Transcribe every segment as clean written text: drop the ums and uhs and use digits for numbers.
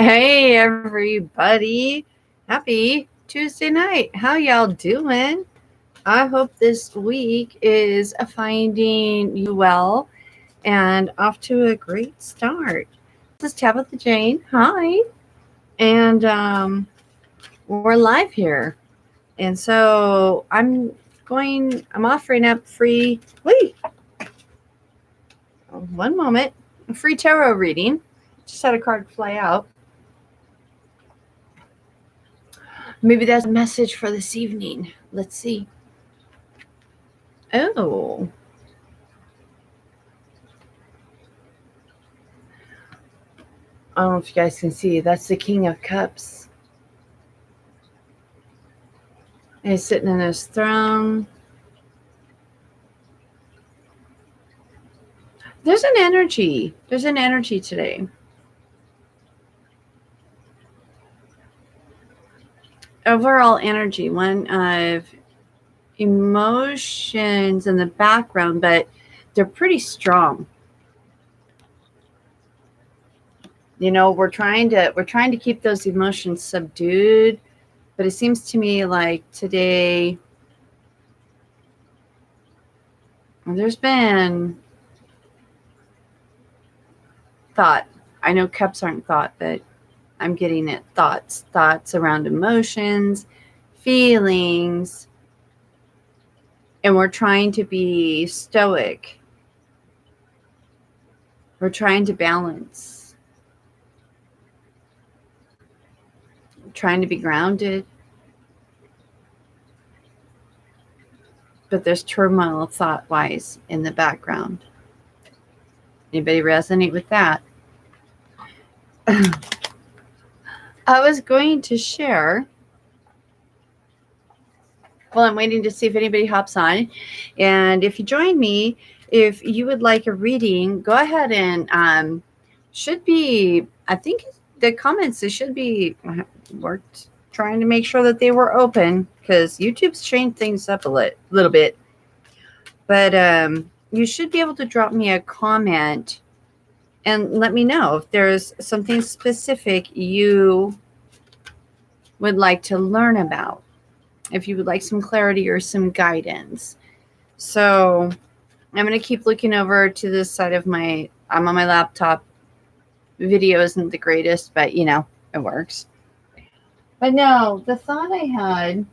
Hey everybody. Happy Tuesday night. How y'all doing? I hope this week is finding you well and off to a great start. This is Tabitha Jane. Hi. And we're live here. And so I'm offering up free, wait, one moment, a free tarot reading. Just had a card fly out. Maybe that's a message for this evening. Let's see. Oh, I don't know if you guys can see. That's the King of Cups. And he's sitting in his throne. There's an energy. There's an energy today. Overall energy, one of emotions in the background, but they're pretty strong. You know, we're trying to keep those emotions subdued, but it seems to me like today there's been thought. I know cups aren't thought, but I'm getting it. Thoughts around emotions, feelings, and we're trying to be stoic. We're trying to balance, trying to be grounded, but there's turmoil thought wise in the background. Anybody resonate with that? I was going to share. Well, I'm waiting to see if anybody hops on. And if you join me, if you would like a reading, go ahead and should be, I think the comments, they should be worked, trying to make sure that they were open because YouTube's changed things up a little bit. But you should be able to drop me a comment and let me know if there's something specific you would like to learn about, if you would like some clarity or some guidance. So I'm going to keep looking over to this side of I'm on my laptop. Video isn't the greatest, but you know, it works. But no, the thought I had,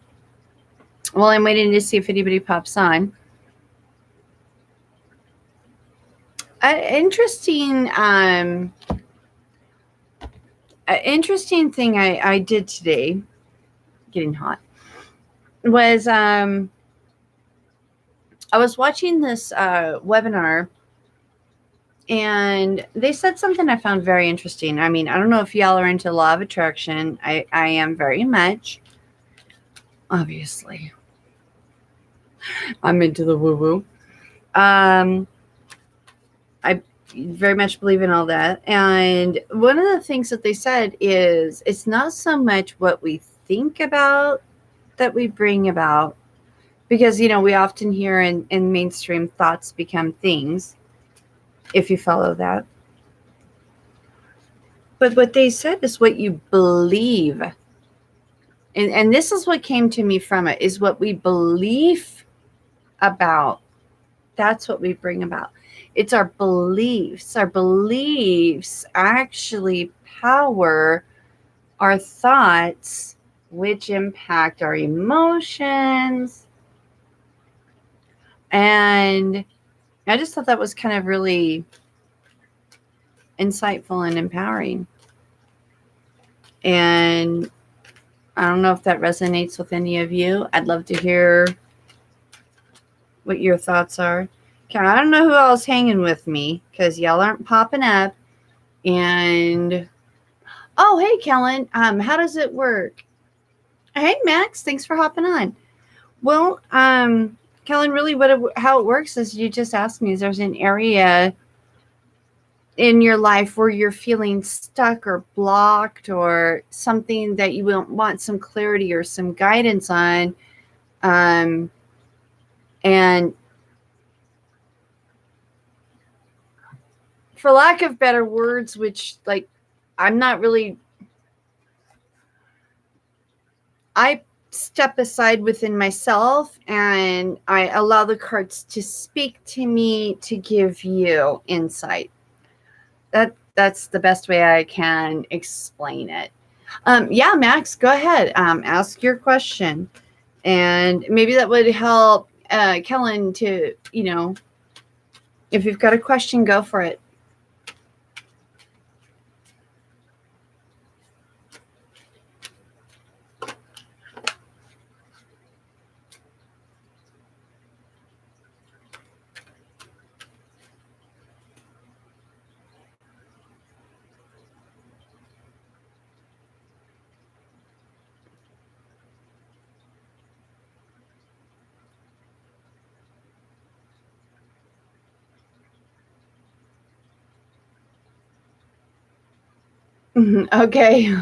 well, I'm waiting to see if anybody pops on. Interesting thing I did today, getting hot, was I was watching this webinar, and they said something I found very interesting. I mean, I don't know if y'all are into law of attraction. I am very much. Obviously, I'm into the woo-woo. I very much believe in all that. And one of the things that they said is it's not so much what we think about that we bring about, because, you know, we often hear in mainstream, thoughts become things, if you follow that. But what they said is what you believe. And this is what came to me from it, is what we believe about. That's what we bring about. It's our beliefs. Our beliefs actually power our thoughts, which impact our emotions. And I just thought that was kind of really insightful and empowering. And I don't know if that resonates with any of you. I'd love to hear what your thoughts are. Okay, I don't know who else hanging with me because y'all aren't popping up. And oh, hey, Kellen, how does it work? Hey, Max, thanks for hopping on. Well, Kellen, really, how it works is you just asked me, is there's an area in your life where you're feeling stuck or blocked, or something that you want some clarity or some guidance on, and for lack of better words, which, like, I'm not really I step aside within myself and I allow the cards to speak to me to give you insight. That's the best way I can explain it. Yeah, Max, go ahead. Ask your question, and maybe that would help Kellen to, if you've got a question, go for it. Okay.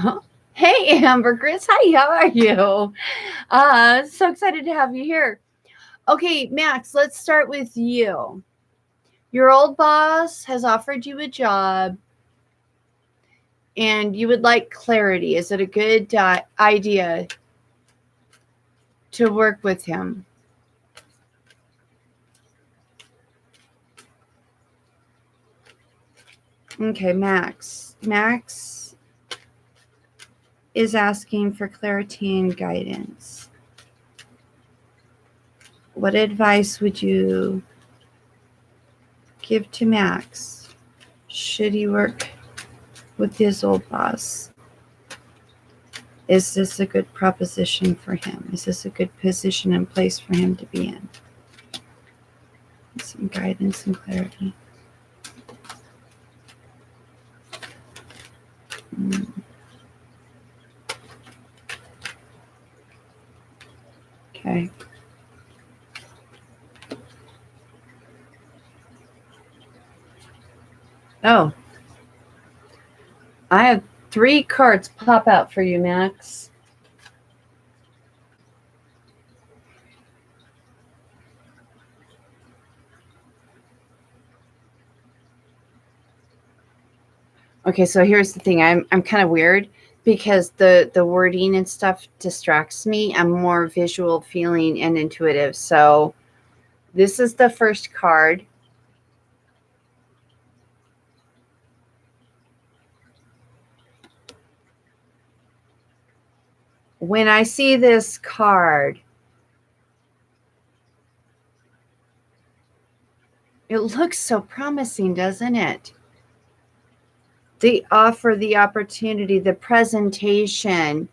Hey, Ambergris. Hi, how are you? So excited to have you here. Okay, Max, let's start with you. Your old boss has offered you a job and you would like clarity. Is it a good idea to work with him? Okay, Max. Max is asking for clarity and guidance. What advice would you give to Max? Should he work with his old boss? Is this a good proposition for him? Is this a good position and place for him to be in? Some guidance and clarity. Okay. Oh, I have 3 cards pop out for you, Max. Okay, so here's the thing. I'm kind of weird because the wording and stuff distracts me. I'm more visual, feeling, and intuitive. So this is the first card. When I see this card, it looks so promising, doesn't it? The offer, the opportunity, the presentation,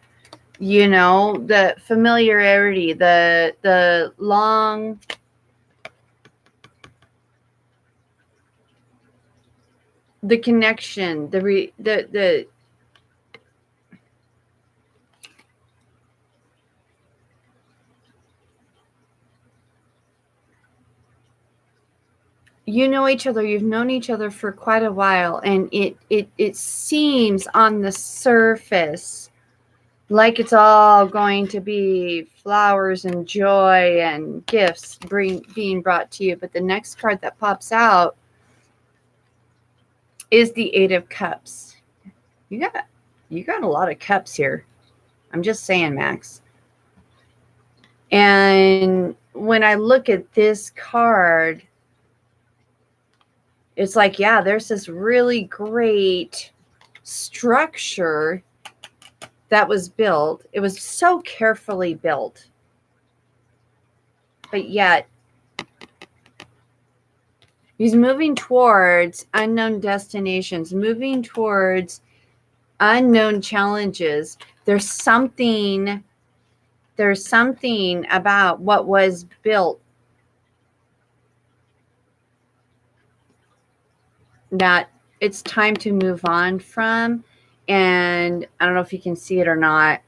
the familiarity, the long the connection, the you know each other, you've known each other for quite a while, and it seems on the surface like it's all going to be flowers and joy and gifts being brought to you. But the next card that pops out is the 8 of Cups. You got a lot of cups here. I'm just saying, Max. And when I look at this card, it's like, yeah, there's this really great structure that was built. It was so carefully built. But yet, he's moving towards unknown destinations, moving towards unknown challenges. There's something about what was built that it's time to move on from. And I don't know if you can see it or not.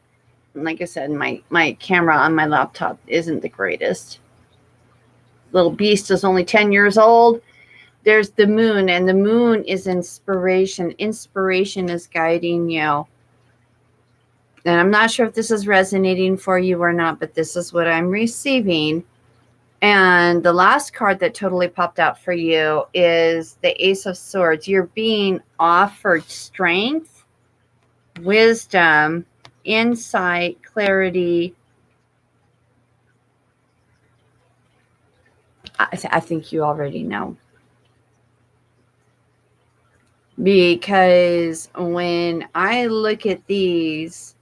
Like I said, my camera on my laptop isn't the greatest. Little beast is only 10 years old. There's the moon, and the moon is inspiration. Inspiration is guiding you. And I'm not sure if this is resonating for you or not, but this is what I'm receiving. And the last card that totally popped out for you is the Ace of Swords. You're being offered strength, wisdom, insight, clarity. I think you already know. Because when I look at these,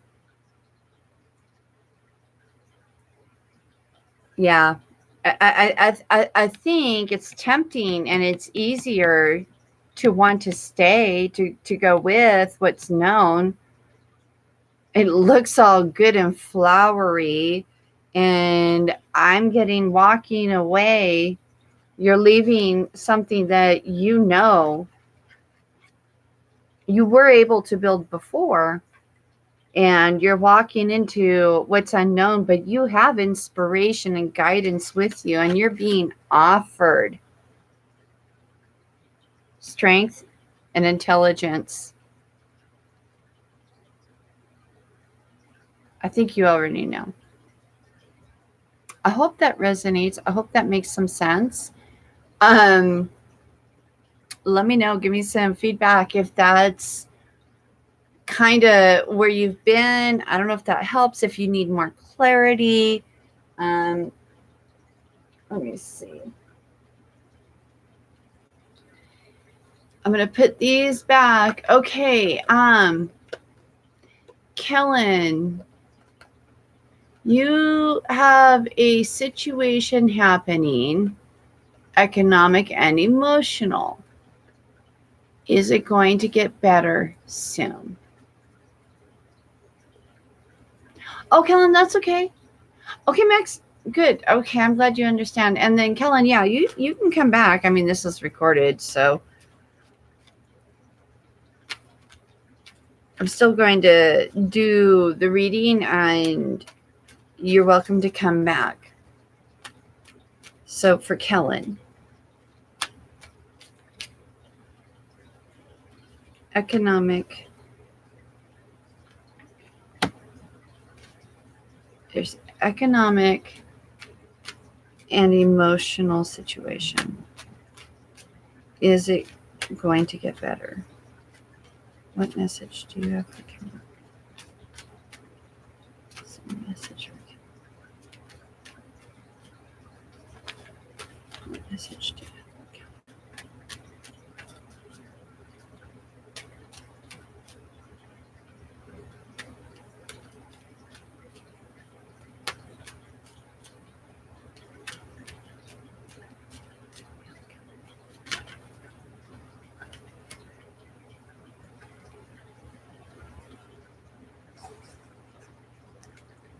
yeah, I think it's tempting and it's easier to want to stay, to go with what's known. It looks all good and flowery, and I'm getting walking away. You're leaving something that you know you were able to build before, and you're walking into what's unknown, but you have inspiration and guidance with you, and you're being offered strength and intelligence. I think you already know. I hope that resonates. I hope that makes some sense. Um, Let me know. Give me some feedback if that's kind of where you've been. I don't know if that helps, if you need more clarity. Let me see. I'm going to put these back. Okay. Kellen, you have a situation happening, economic and emotional. Is it going to get better soon? Oh, Kellen, that's okay. Okay, Max, good. Okay, I'm glad you understand. And then Kellen, yeah, you can come back. I mean, this is recorded, so I'm still going to do the reading, and you're welcome to come back. So for Kellen, economic, there's economic and emotional situation. Is it going to get better? What message do you have for Kellen? Some message for Kellen. What message do you have for Kellen?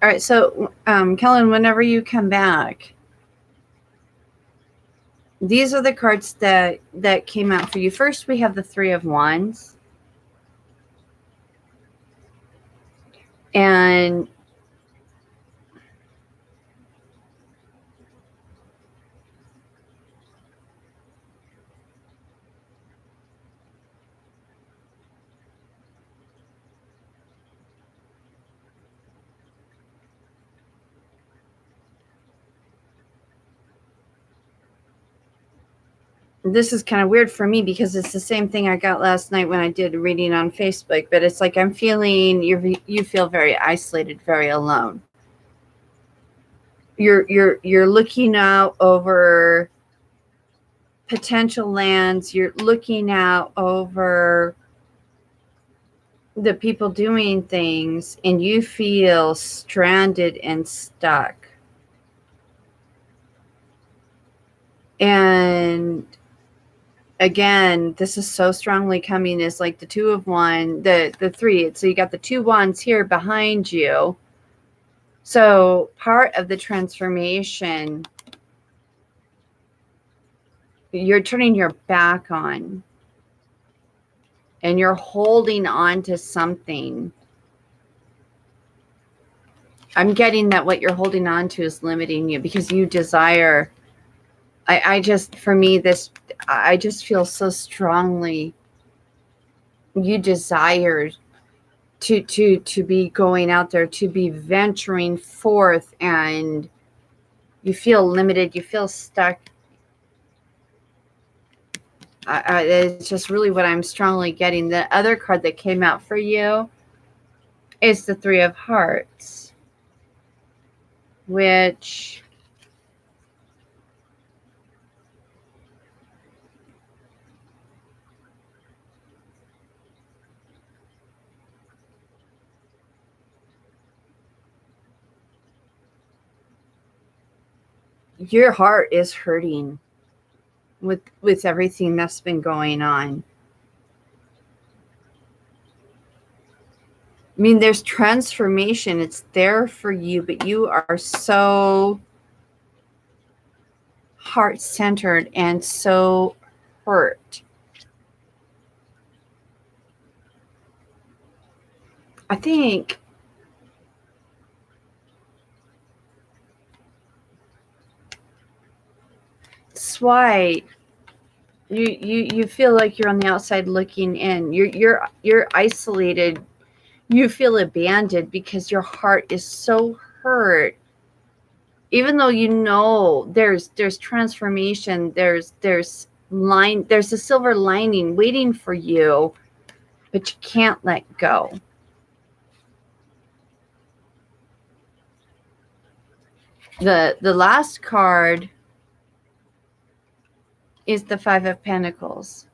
All right, so Kellen, whenever you come back, these are the cards that came out for you. First, we have the Three of Wands, and this is kind of weird for me because it's the same thing I got last night when I did a reading on Facebook, but it's like I'm feeling you feel very isolated, very alone. You're looking out over potential lands, you're looking out over the people doing things, and you feel stranded and stuck. And again, this is so strongly coming as like the Two of Wands, the three. So you got the two wands here behind you. So part of the transformation, you're turning your back on, and you're holding on to something. I'm getting that what you're holding on to is limiting you because you desire. I just, for me, I just feel so strongly you desire to be going out there, to be venturing forth, and you feel limited, you feel stuck. It's just really what I'm strongly getting. The other card that came out for you is the Three of Hearts, which your heart is hurting with everything that's been going on. I mean, there's transformation. It's there for you, but you are so heart-centered and so hurt. I think that's why you feel like you're on the outside looking in. You're isolated. You feel abandoned because your heart is so hurt. Even though you know there's transformation, there's a silver lining waiting for you, but you can't let go. The last card is the Five of Pentacles.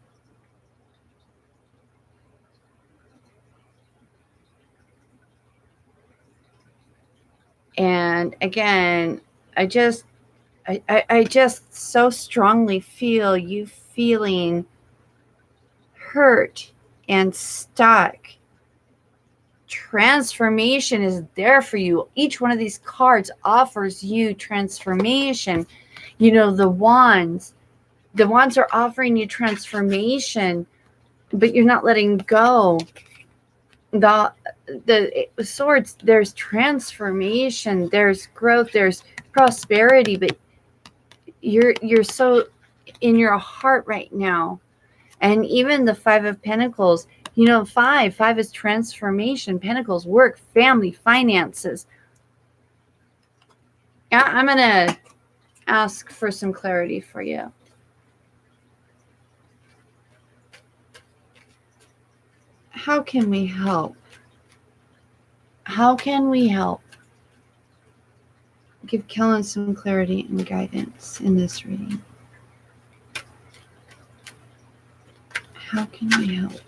And again, I just so strongly feel you feeling hurt and stuck. Transformation is there for you. Each one of these cards offers you transformation. You know, the wands are offering you transformation, but you're not letting go. The swords, there's transformation, there's growth, there's prosperity, but you're so in your heart right now. And even the Five of Pentacles, you know, five is transformation, Pentacles, work, family, finances. I'm going to ask for some clarity for you. How can we help? How can we help? Give Kellen some clarity and guidance in this reading. How can we help?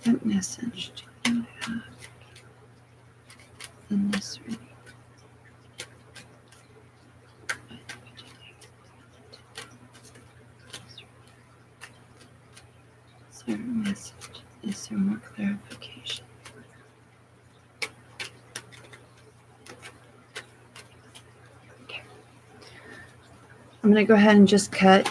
What message do you have in this reading? Is there a message? Is there more clarification? Okay. I'm going to go ahead and just cut.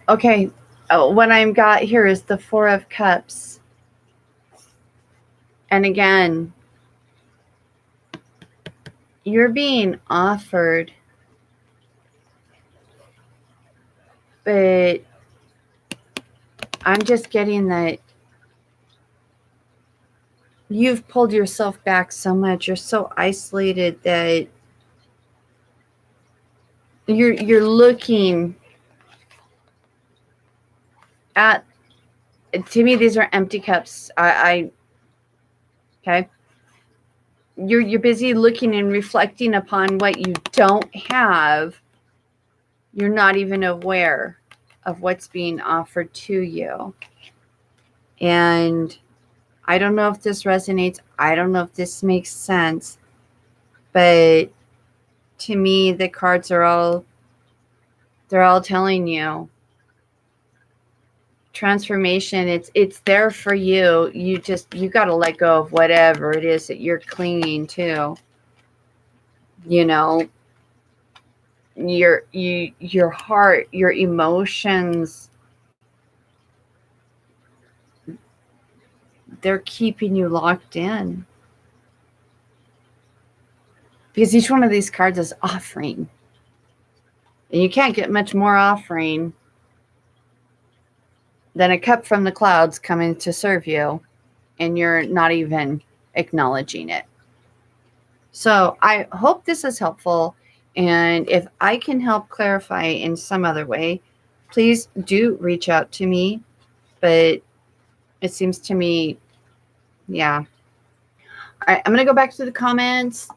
Okay, what I've got here is the Four of Cups. And again, you're being offered, but I'm just getting that you've pulled yourself back so much. You're so isolated that you're looking at, to me, these are empty cups. Okay. You're busy looking and reflecting upon what you don't have. You're not even aware of what's being offered to you. And I don't know if this resonates. I don't know if this makes sense. But to me, the cards are all, they're all telling you transformation. It's there for you. You got to let go of whatever it is that you're clinging to. You know, your heart, your emotions, they're keeping you locked in. Because each one of these cards is offering. And you can't get much more offering than a cup from the clouds coming to serve you, and you're not even acknowledging it. So I hope this is helpful. And if I can help clarify in some other way, please do reach out to me. But it seems to me, yeah. All right, I'm going to go back to the comments.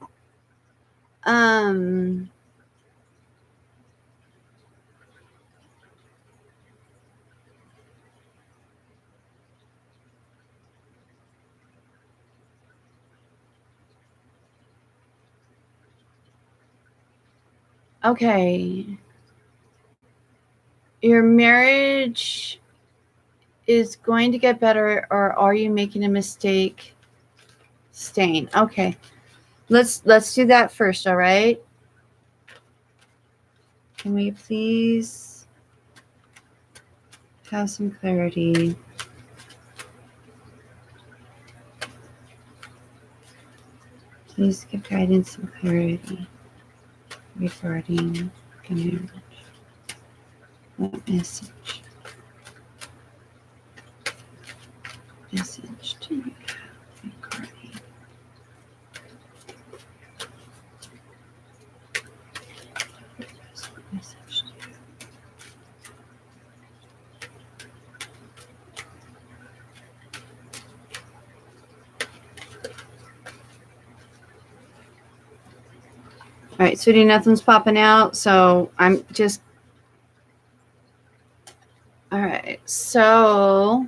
Okay. Your marriage is going to get better, or are you making a mistake staying? Okay. Let's do that first, all right? Can we please have some clarity? Please give guidance and clarity regarding the marriage. What message do you have regarding? Message do you All right, sweetie, nothing's popping out, so I'm just. All right, so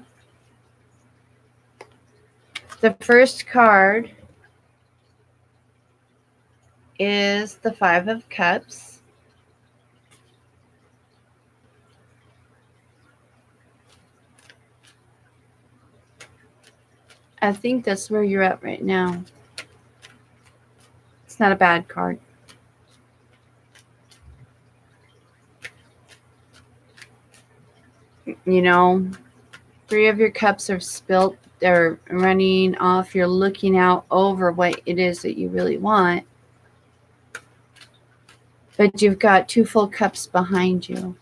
the first card is the Five of Cups. I think that's where you're at right now. It's not a bad card. You know, three of your cups are spilt. They're running off. You're looking out over what it is that you really want. But you've got two full cups behind you.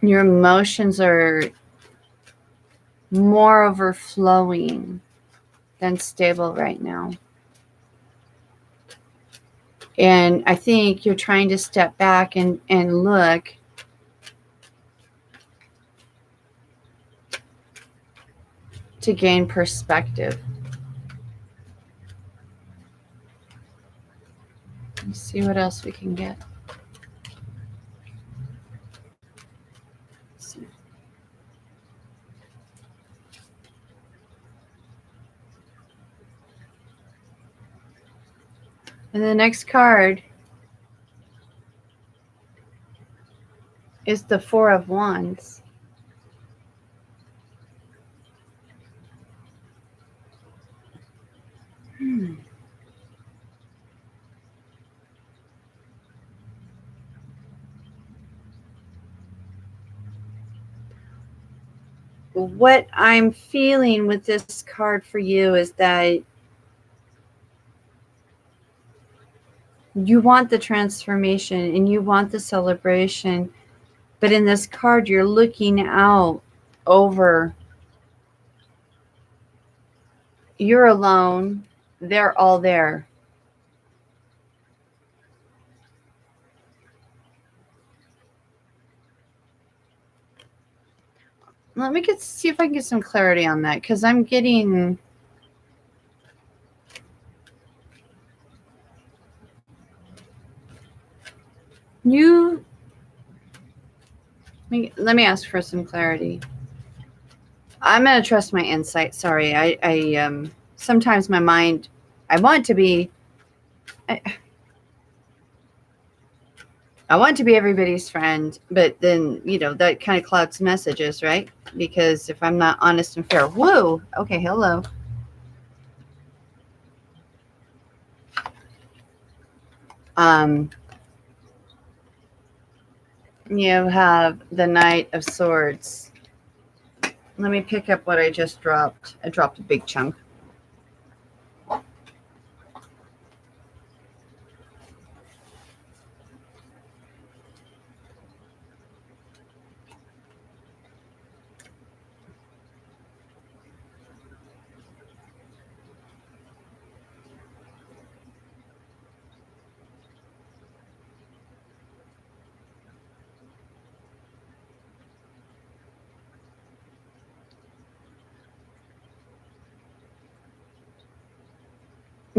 Your emotions are more overflowing than stable right now. And I think you're trying to step back and look to gain perspective. Let's see what else we can get. And the next card is the Four of Wands. What I'm feeling with this card for you is that you want the transformation and you want the celebration. But in this card, you're looking out over. You're alone. They're all there. Let me see if I can get some clarity on that, because I'm getting. Let me ask for some clarity. I'm going to trust my insight. Sorry. I sometimes my mind, I want to be everybody's friend, but then, that kind of clouds messages, right? Because if I'm not honest and fair, whoa, okay, hello. You have the Knight of Swords. Let me pick up what I just dropped. I dropped a big chunk.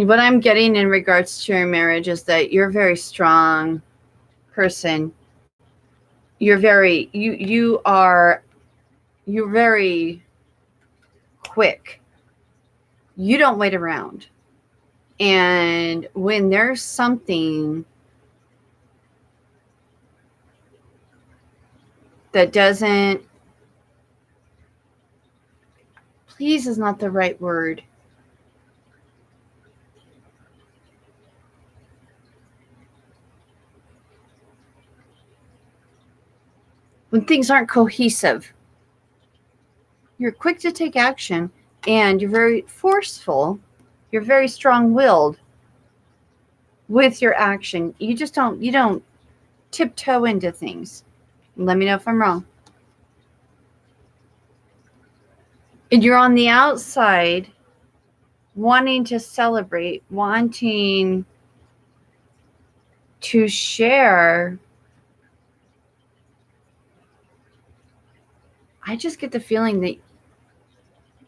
what I'm getting in regards to your marriage is that you're a very strong person. You're very quick. You don't wait around. And when there's something that doesn't, please is not the right word. When things aren't cohesive, you're quick to take action and you're very forceful. You're very strong-willed with your action. You don't tiptoe into things. Let me know if I'm wrong. And you're on the outside wanting to celebrate, wanting to share. I just get the feeling that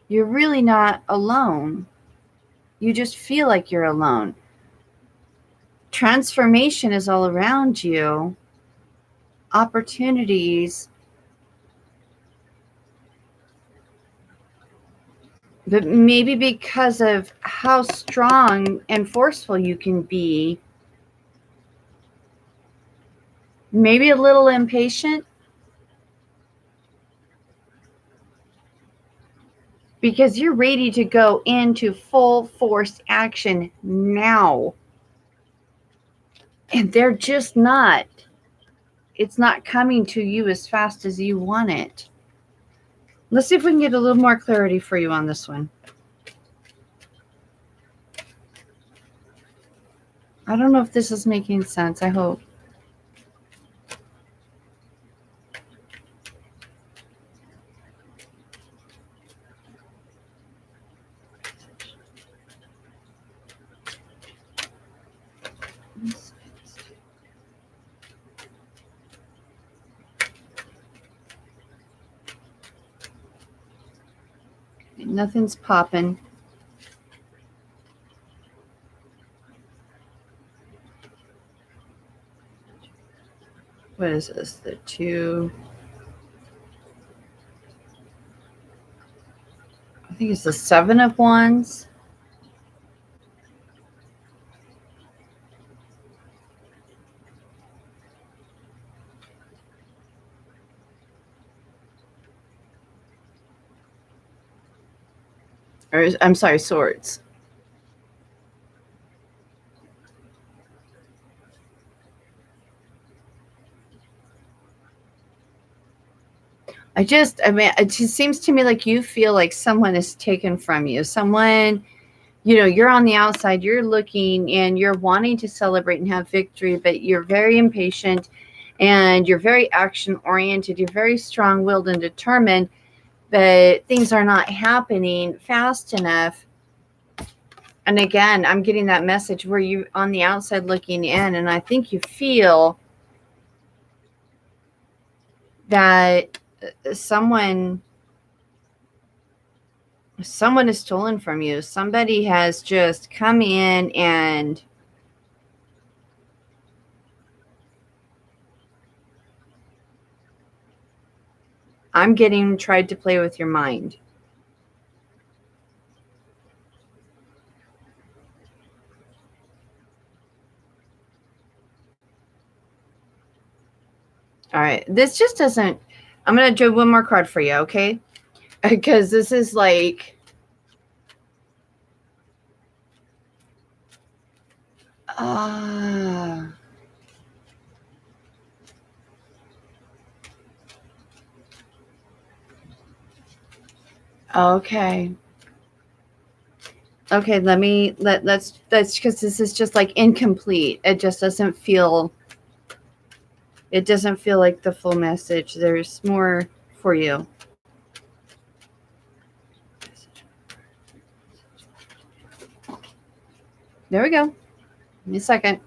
you're really not alone. You just feel like you're alone. Transformation is all around you. Opportunities. But maybe because of how strong and forceful you can be, maybe a little impatient, because you're ready to go into full force action now. And they're just not. It's not coming to you as fast as you want it. Let's see if we can get a little more clarity for you on this one. I don't know if this is making sense. I hope. Nothing's popping. What is this? The 2. I think it's the 7 of Wands. Or I'm sorry, Swords. It just seems to me like you feel like someone is taken from you. Someone, you're on the outside, you're looking and you're wanting to celebrate and have victory, but you're very impatient and you're very action oriented. You're very strong willed and determined, but things are not happening fast enough. And again, I'm getting that message where you're on the outside looking in, and I think you feel that someone is stolen from you. Somebody has just come in and I'm getting tried to play with your mind. All right. This just doesn't. I'm going to do one more card for you, okay? Because this is like. Okay. Okay, that's because this is just like incomplete. It just doesn't feel. It doesn't feel like the full message. There's more for you. There we go. Give me a second.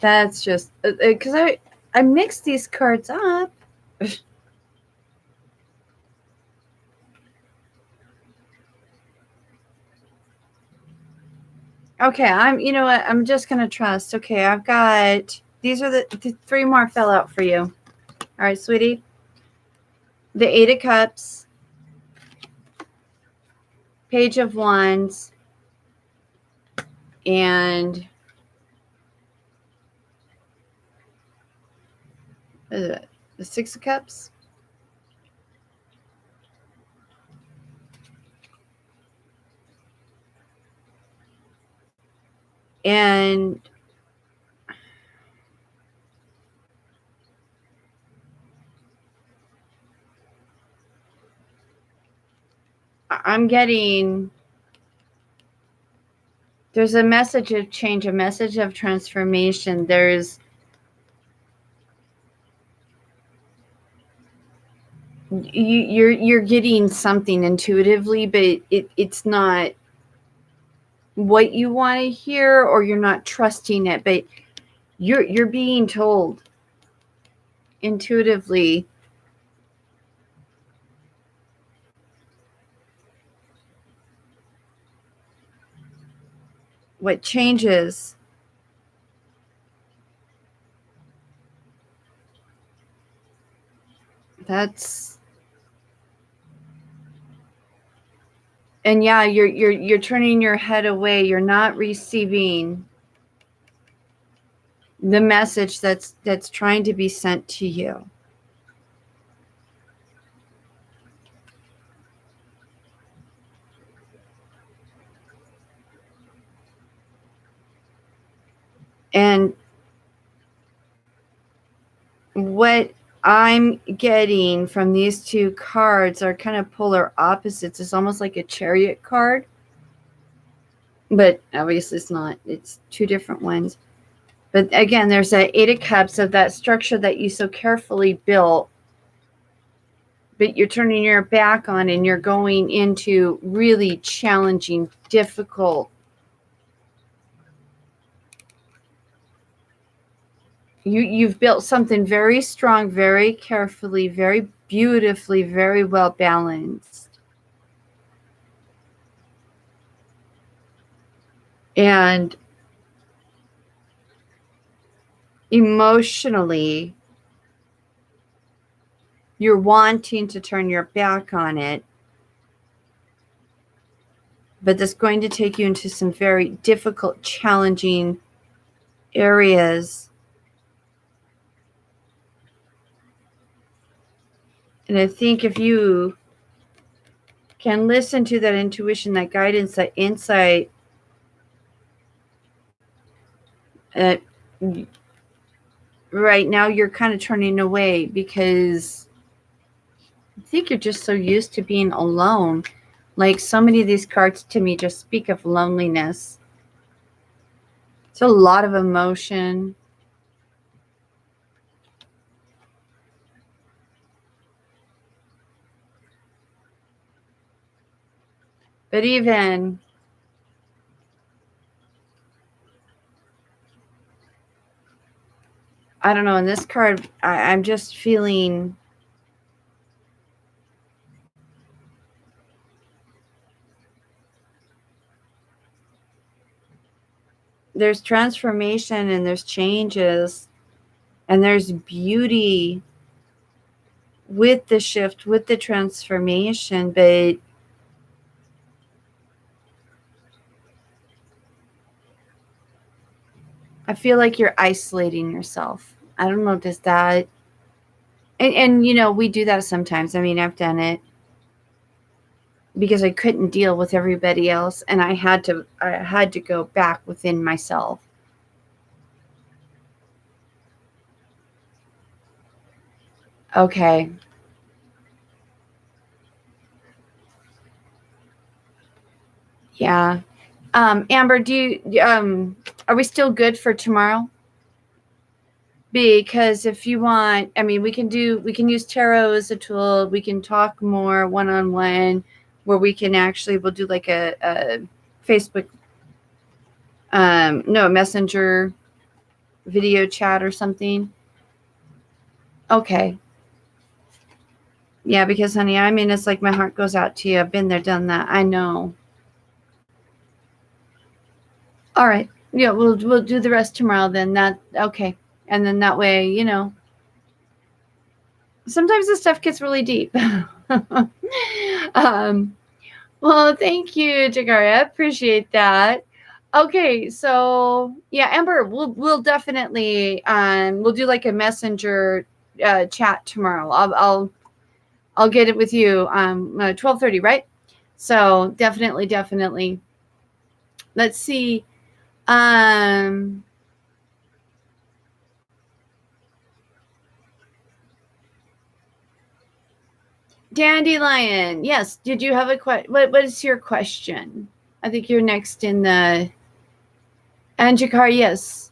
That's just because I mixed these cards up. Okay, you know what? I'm just gonna trust. Okay, I've got these are the 3 more fell out for you. All right, sweetie. The 8 of Cups, Page of Wands, and what is it? The 6 of Cups. And I'm getting there's a message of change, a message of transformation. You're getting something intuitively, but it's not what you want to hear, or you're not trusting it, but you're being told intuitively what changes. That's and yeah, you're turning your head away. You're not receiving the message that's trying to be sent to you. And what I'm getting from these 2 cards are kind of polar opposites. It's almost like a Chariot card, but obviously it's not. It's 2 different ones. But again, there's that 8 of Cups of that structure that you so carefully built, but you're turning your back on, and you're going into really challenging, difficult. You've built something very strong, very carefully, very beautifully, very well balanced. And emotionally, you're wanting to turn your back on it, but that's going to take you into some very difficult, challenging areas. And I think if you can listen to that intuition, that guidance, that insight, right now you're kind of turning away because I think you're just so used to being alone. Like so many of these cards to me just speak of loneliness. It's a lot of emotion. But even I don't know, in this card, I'm just feeling there's transformation and there's changes and there's beauty with the shift, with the transformation, but I feel like you're isolating yourself. I don't know, does that and you know, we do that sometimes. I mean, I've done it because I couldn't deal with everybody else, and I had to go back within myself. Okay. Yeah. Amber, do you are we still good for tomorrow? Because if you want, I mean, we can use tarot as a tool. We can talk more one-on-one where we'll do like a Facebook no, messenger video chat or something? Okay. Yeah, because honey, I mean, it's like my heart goes out to you. I've been there, done that. I know. All right. Yeah, we'll do the rest tomorrow then. That okay. And then that way, you know, sometimes this stuff gets really deep. Well, thank you, Jagaria. Appreciate that. Okay, so yeah, Amber, we'll definitely we'll do like a messenger chat tomorrow. I'll get it with you 12:30, right? So definitely. Let's see. Um Dandelion, yes. Did you have a question? What is your question? I think you're next in the Anjakar, yes.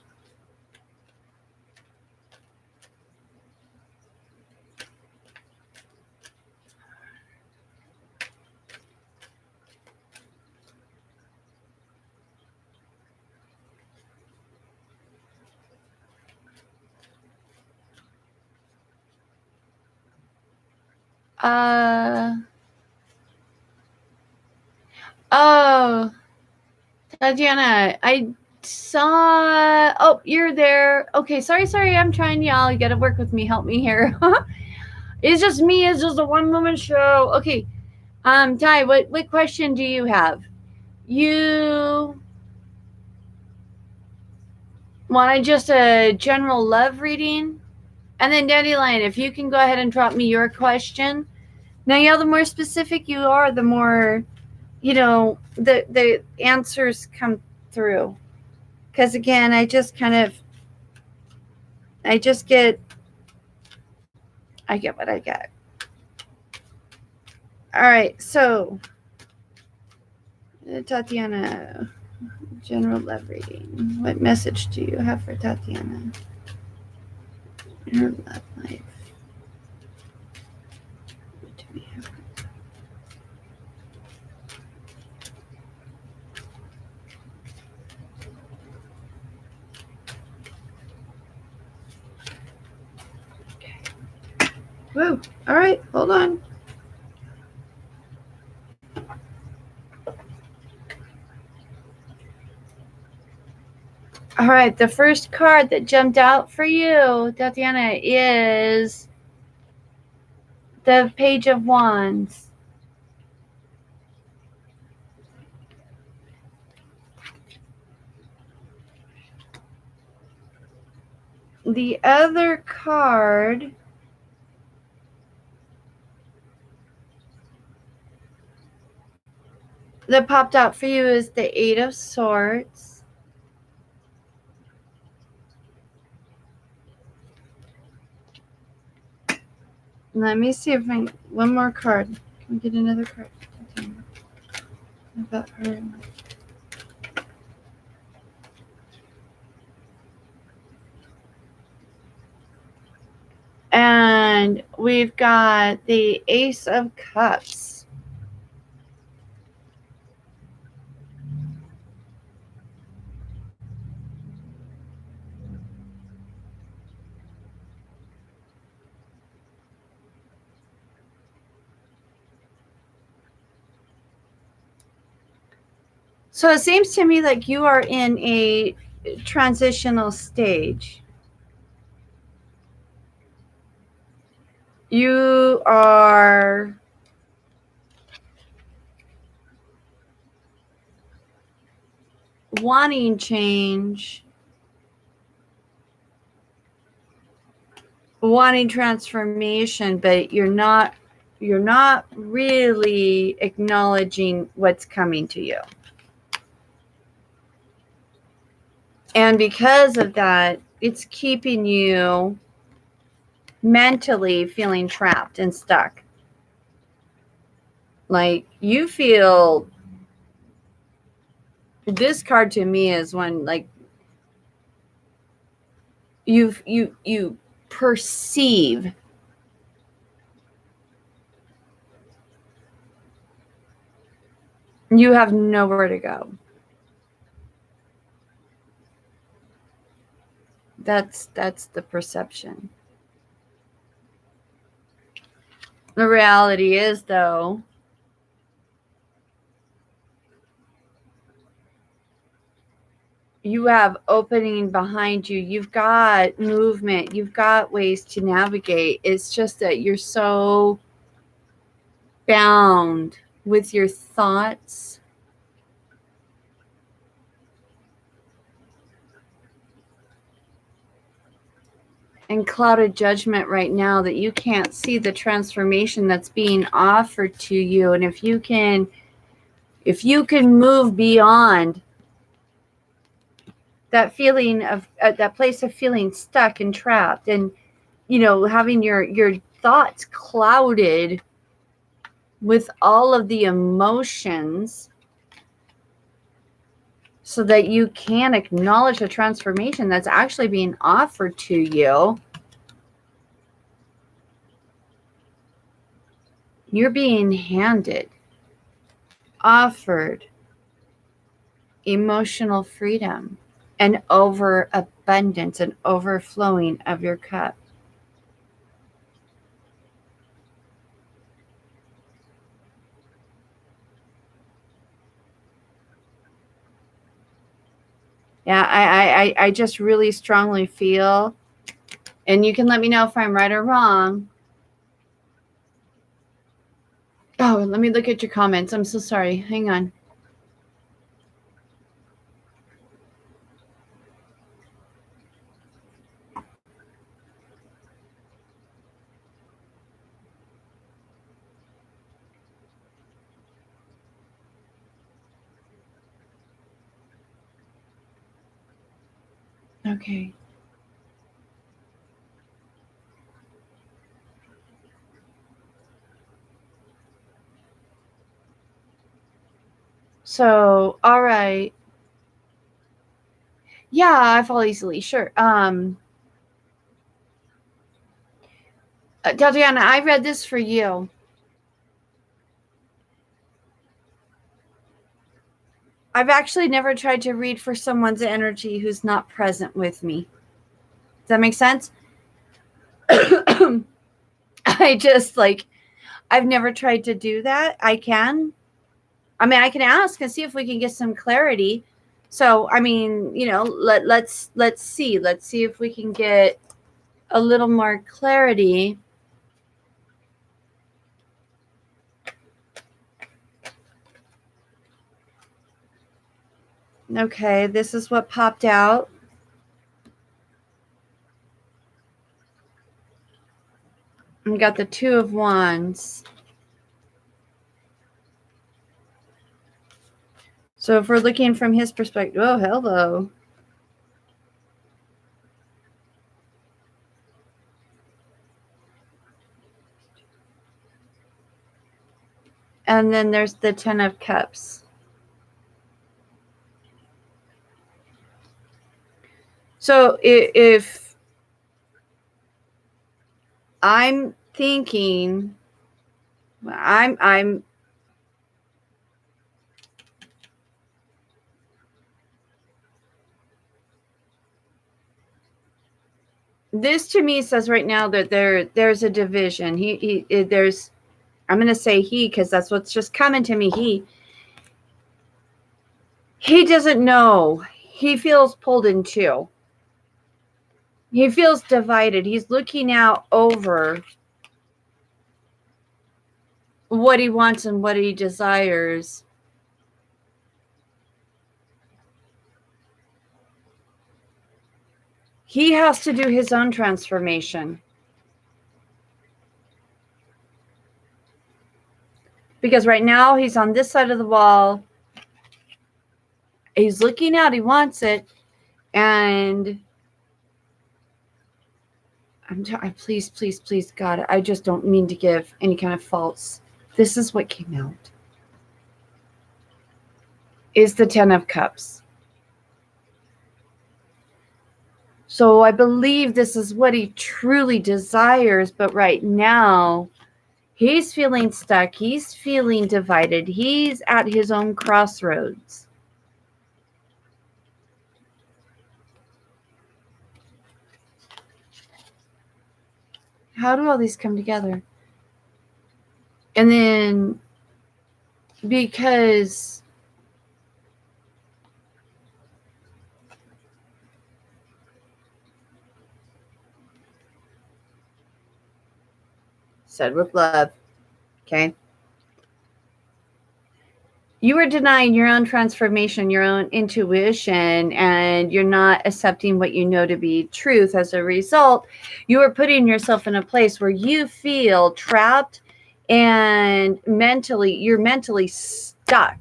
Oh, Tatiana, I saw. Oh, you're there. Okay, sorry. I'm trying, y'all. You got to work with me. Help me here. It's just me. It's just a one-woman show. Okay, Ty, what question do you have? You wanted just a general love reading, and then Dandelion, if you can go ahead and drop me your question. Now, yeah, the more specific you are, the more, you know, the answers come through. Because again, I just get what I get. All right, so Tatiana, general love reading. What message do you have for Tatiana in her love life? What do we have? Okay. Whoa. All right, hold on. All right, the first card that jumped out for you, Tatiana, is the Page of Wands. The other card that popped out for you is the Eight of Swords. Let me see if I one more card. Can we get another card? About her. And we've got the Ace of Cups. So it seems to me like you are in a transitional stage. You are wanting change, wanting transformation, but you're not really acknowledging what's coming to you. And because of that, it's keeping you mentally feeling trapped and stuck. Like you feel, this card to me is when like you perceive you have nowhere to go. That's the perception. The reality is, though, you have opening behind you. You've got movement. You've got ways to navigate. It's just that you're so bound with your thoughts and clouded judgment right now that you can't see the transformation that's being offered to you. And if you can move beyond that feeling of that place of feeling stuck and trapped, and having your thoughts clouded with all of the emotions, so that you can acknowledge the transformation that's actually being offered to you, you're being offered emotional freedom and overabundance and overflowing of your cup. Yeah, I just really strongly feel, and you can let me know if I'm right or wrong. Oh, let me look at your comments. I'm so sorry. Hang on. Okay. So, all right. Yeah, I fall easily. Sure. Tatiana, I read this for you. I've actually never tried to read for someone's energy who's not present with me. Does that make sense? I just I've never tried to do that. I can ask and see if we can get some clarity. So, let's see. Let's see if we can get a little more clarity. Okay, this is what popped out. We got the Two of Wands. So if we're looking from his perspective, oh, hello. And then there's the Ten of Cups. So if I'm thinking, I'm this to me says right now that there's a division. There's, I'm going to say he, because that's what's just coming to me. He doesn't know. He feels pulled in two. He feels divided. He's looking out over what he wants and what he desires. He has to do his own transformation. Because right now he's on this side of the wall. He's looking out. He wants it. And please, God, I just don't mean to give any kind of false. This is what came out. Is the Ten of Cups. So I believe this is what he truly desires. But right now, he's feeling stuck. He's feeling divided. He's at his own crossroads. How do all these come together? And then because said with love, okay? You are denying your own transformation, your own intuition, and you're not accepting what you know to be truth. As a result, you are putting yourself in a place where you feel trapped and you're mentally stuck.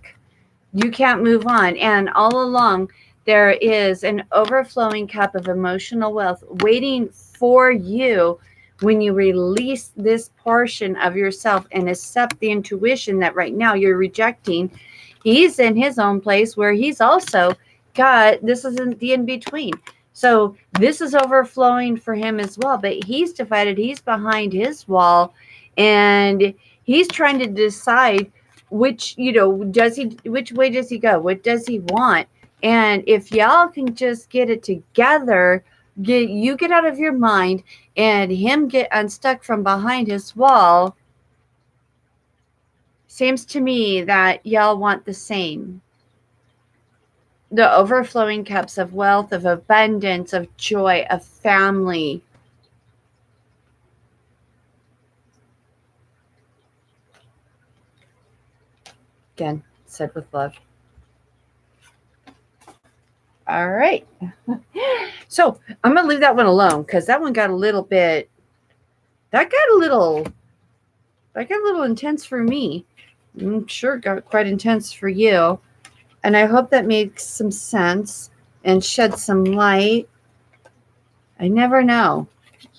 You can't move on. And all along, there is an overflowing cup of emotional wealth waiting for you when you release this portion of yourself and accept the intuition that right now you're rejecting. He's in his own place where he's also got, this isn't the in between. So this is overflowing for him as well, but he's divided. He's behind his wall and he's trying to decide which, which way does he go? What does he want? And if y'all can just get it together, get out of your mind and him get unstuck from behind his wall, seems to me that y'all want the same. The overflowing cups of wealth, of abundance, of joy, of family. Again, said with love. All right. So I'm going to leave that one alone because that one got a little intense for me. I'm sure it got quite intense for you. And I hope that makes some sense and shed some light. I never know.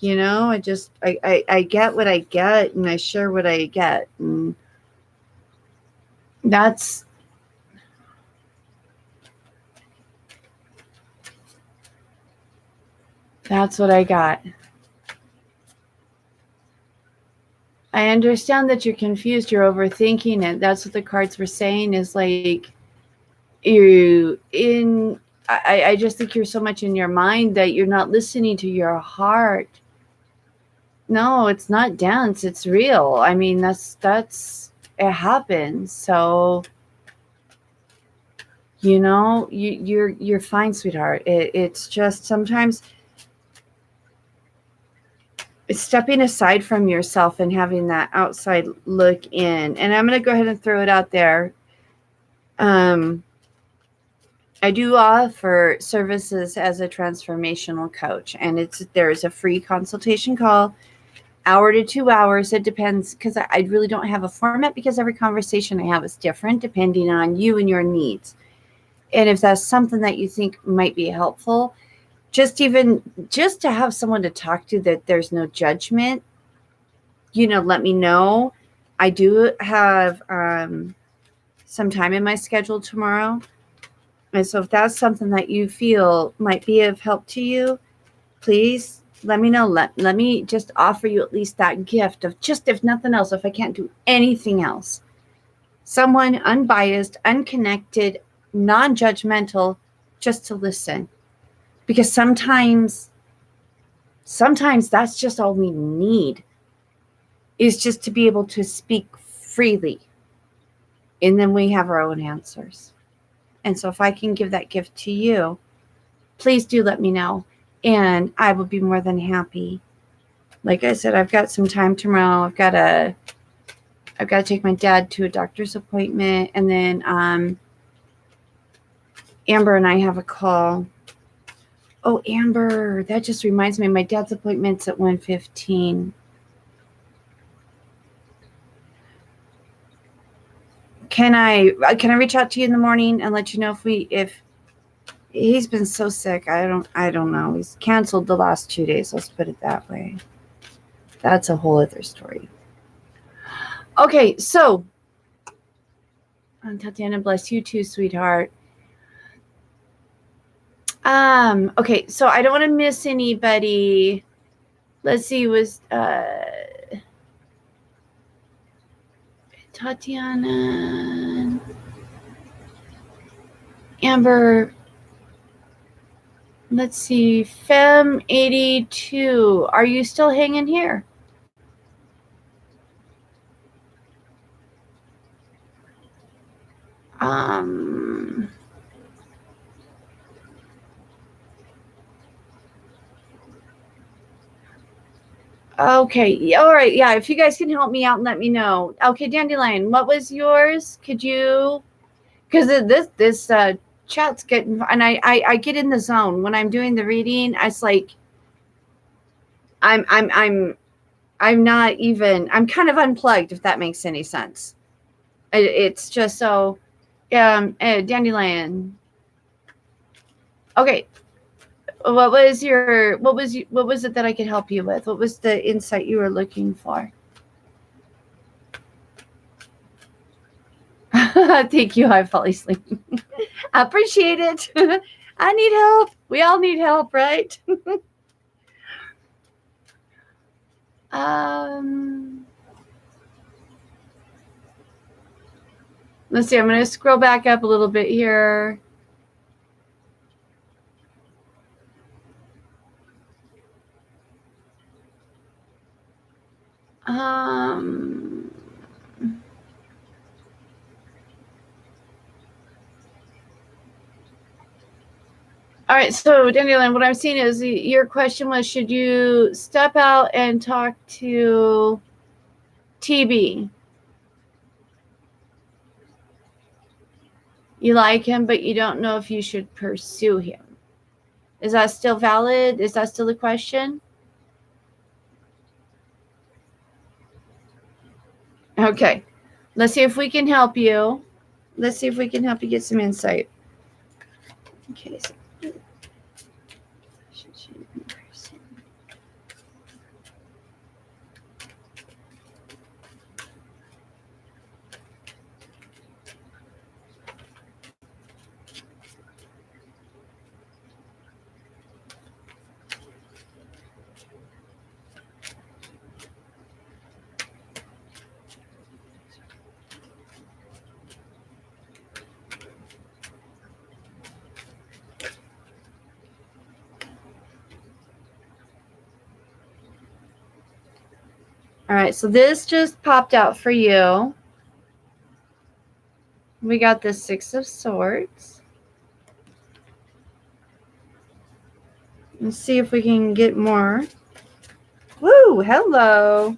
I just, I get what I get and I share what I get. And that's what I got. I understand that you're confused, you're overthinking it. That's what the cards were saying is like I just think you're so much in your mind that you're not listening to your heart. No, it's not dance, it's real. I mean, that's it happens. So you're fine, sweetheart. It's just sometimes it's stepping aside from yourself and having that outside look in. And I'm going to go ahead and throw it out there. I do offer services as a transformational coach, and there's a free consultation call, hour to 2 hours. It depends because I really don't have a format because every conversation I have is different depending on you and your needs. And if that's something that you think might be helpful, just to have someone to talk to that there's no judgment, let me know. I do have some time in my schedule tomorrow. And so if that's something that you feel might be of help to you, please let me know. Let me just offer you at least that gift of just, if nothing else, if I can't do anything else, someone unbiased, unconnected, non-judgmental, just to listen. Because sometimes that's just all we need, is just to be able to speak freely. And then we have our own answers. And so if I can give that gift to you, please do let me know. And I will be more than happy. Like I said, I've got some time tomorrow. I've got to take my dad to a doctor's appointment. And then Amber and I have a call. Oh, Amber, that just reminds me, my dad's appointment's at 1:15. Can I reach out to you in the morning and let you know if he's been so sick? I don't know. He's canceled the last 2 days. Let's put it that way. That's a whole other story. Okay, so Tatiana, bless you too, sweetheart. Okay, so I don't want to miss anybody. Let's see, was Tatiana, Amber, let's see, Fem82, are you still hanging here? Okay. All right. Yeah. If you guys can help me out and let me know. Okay, Dandelion, what was yours? Could you? Because this chat's getting, and I get in the zone when I'm doing the reading. It's like I'm not even. I'm kind of unplugged, if that makes any sense. It's just so. Dandelion. Okay. What was it that I could help you with? What was the insight you were looking for? Thank you. I fall asleep. I appreciate it. I need help. We all need help, right? um, let's see. I'm going to scroll back up a little bit here. All right, so Dandelion, what I'm seeing is your question was, should you step out and talk to TB? You like him, but you don't know if you should pursue him. Is that still valid? Is that still the question? Okay, let's see if we can help you. Let's see if we can help you get some insight. Okay. So all right, so this just popped out for you. We got the Six of Swords. Let's see if we can get more. Woo, hello.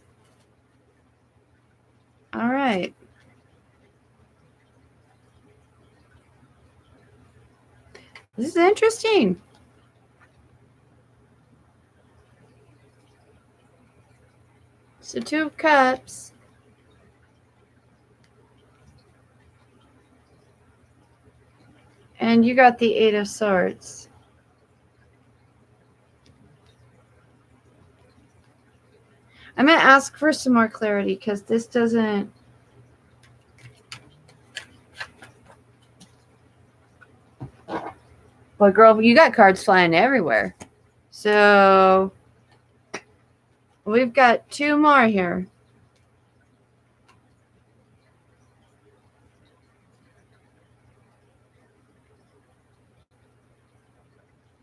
All right. This is interesting. So Two of Cups. And you got the Eight of Swords. I'm going to ask for some more clarity because this doesn't. Boy, girl, you got cards flying everywhere. So we've got two more here.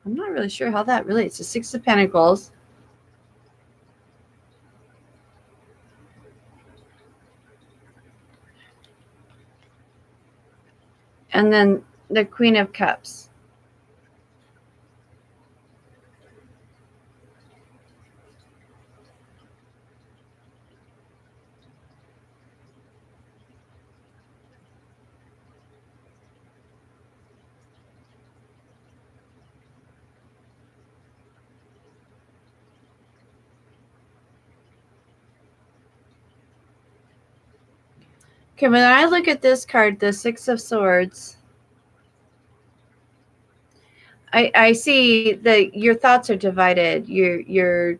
I'm not really sure how that relates to Six of Pentacles. And then the Queen of Cups. Okay, when I look at this card, the Six of Swords, I see that your thoughts are divided. Your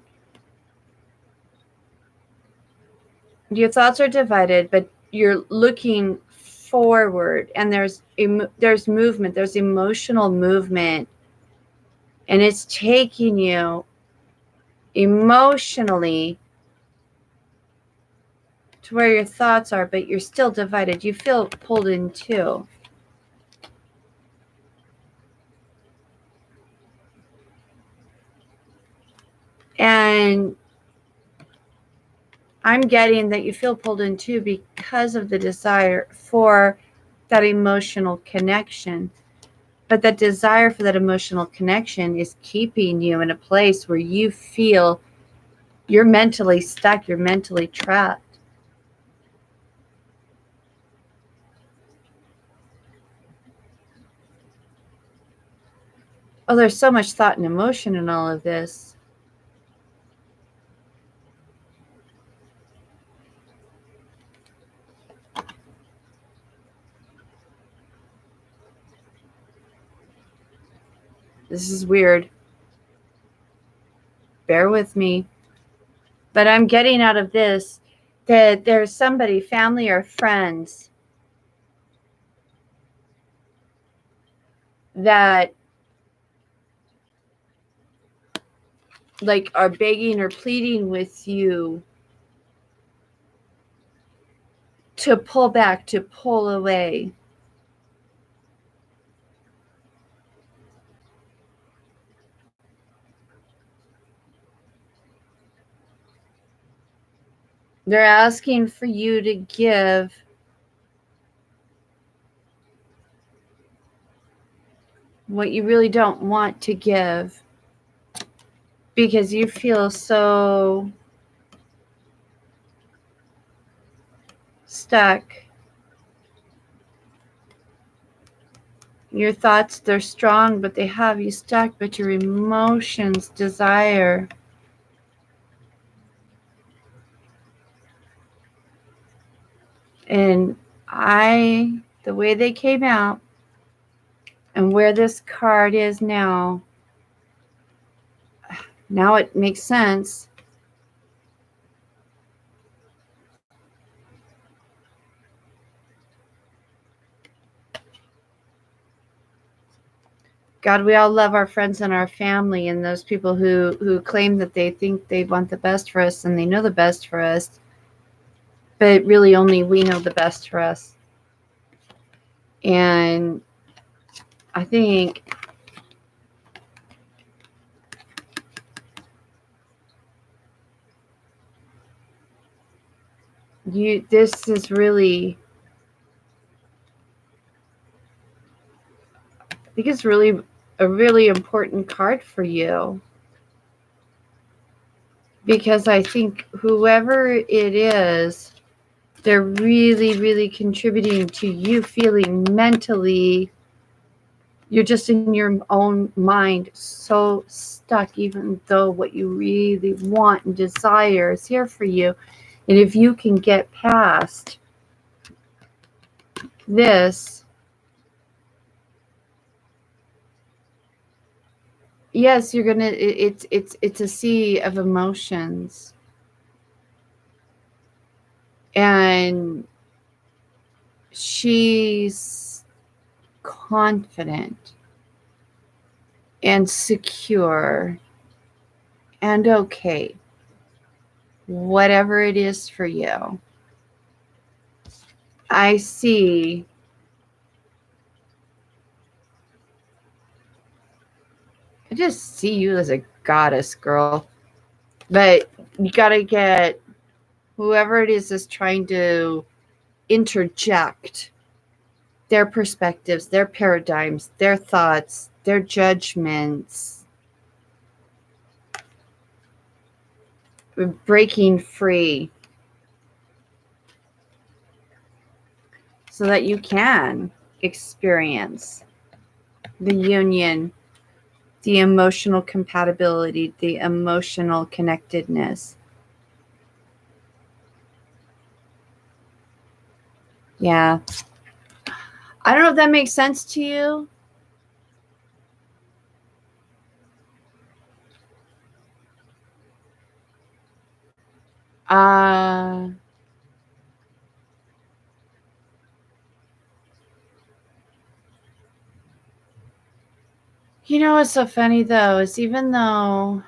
thoughts are divided, but you're looking forward, and there's movement, there's emotional movement, and it's taking you emotionally to where your thoughts are, but you're still divided. You feel pulled in two. And I'm getting that you feel pulled in two because of the desire for that emotional connection. But that desire for that emotional connection is keeping you in a place where you feel you're mentally stuck, you're mentally trapped. Oh, there's so much thought and emotion in all of this. This is weird. Bear with me. But I'm getting out of this that there's somebody, family or friends, that like are begging or pleading with you to pull back, to pull away. They're asking for you to give what you really don't want to give because you feel so stuck. Your thoughts, they're strong, but they have you stuck, but your emotions, desire. And the way they came out and where this card is now it makes sense. God, we all love our friends and our family and those people who claim that they think they want the best for us and they know the best for us, but really only we know the best for us. And I think this is really, I think it's really a really important card for you. Because I think whoever it is, they're really, really contributing to you feeling mentally, you're just in your own mind so stuck, even though what you really want and desire is here for you. And if you can get past this, yes, you're gonna, it's a sea of emotions. And she's confident and secure and okay, whatever it is for you. I see I just see you as a goddess, girl. But you got to get whoever it is trying to interject their perspectives, their paradigms, their thoughts, their judgments, breaking free so that you can experience the union, the emotional compatibility, the emotional connectedness. Yeah. I don't know if that makes sense to you. You know what's so funny though is even though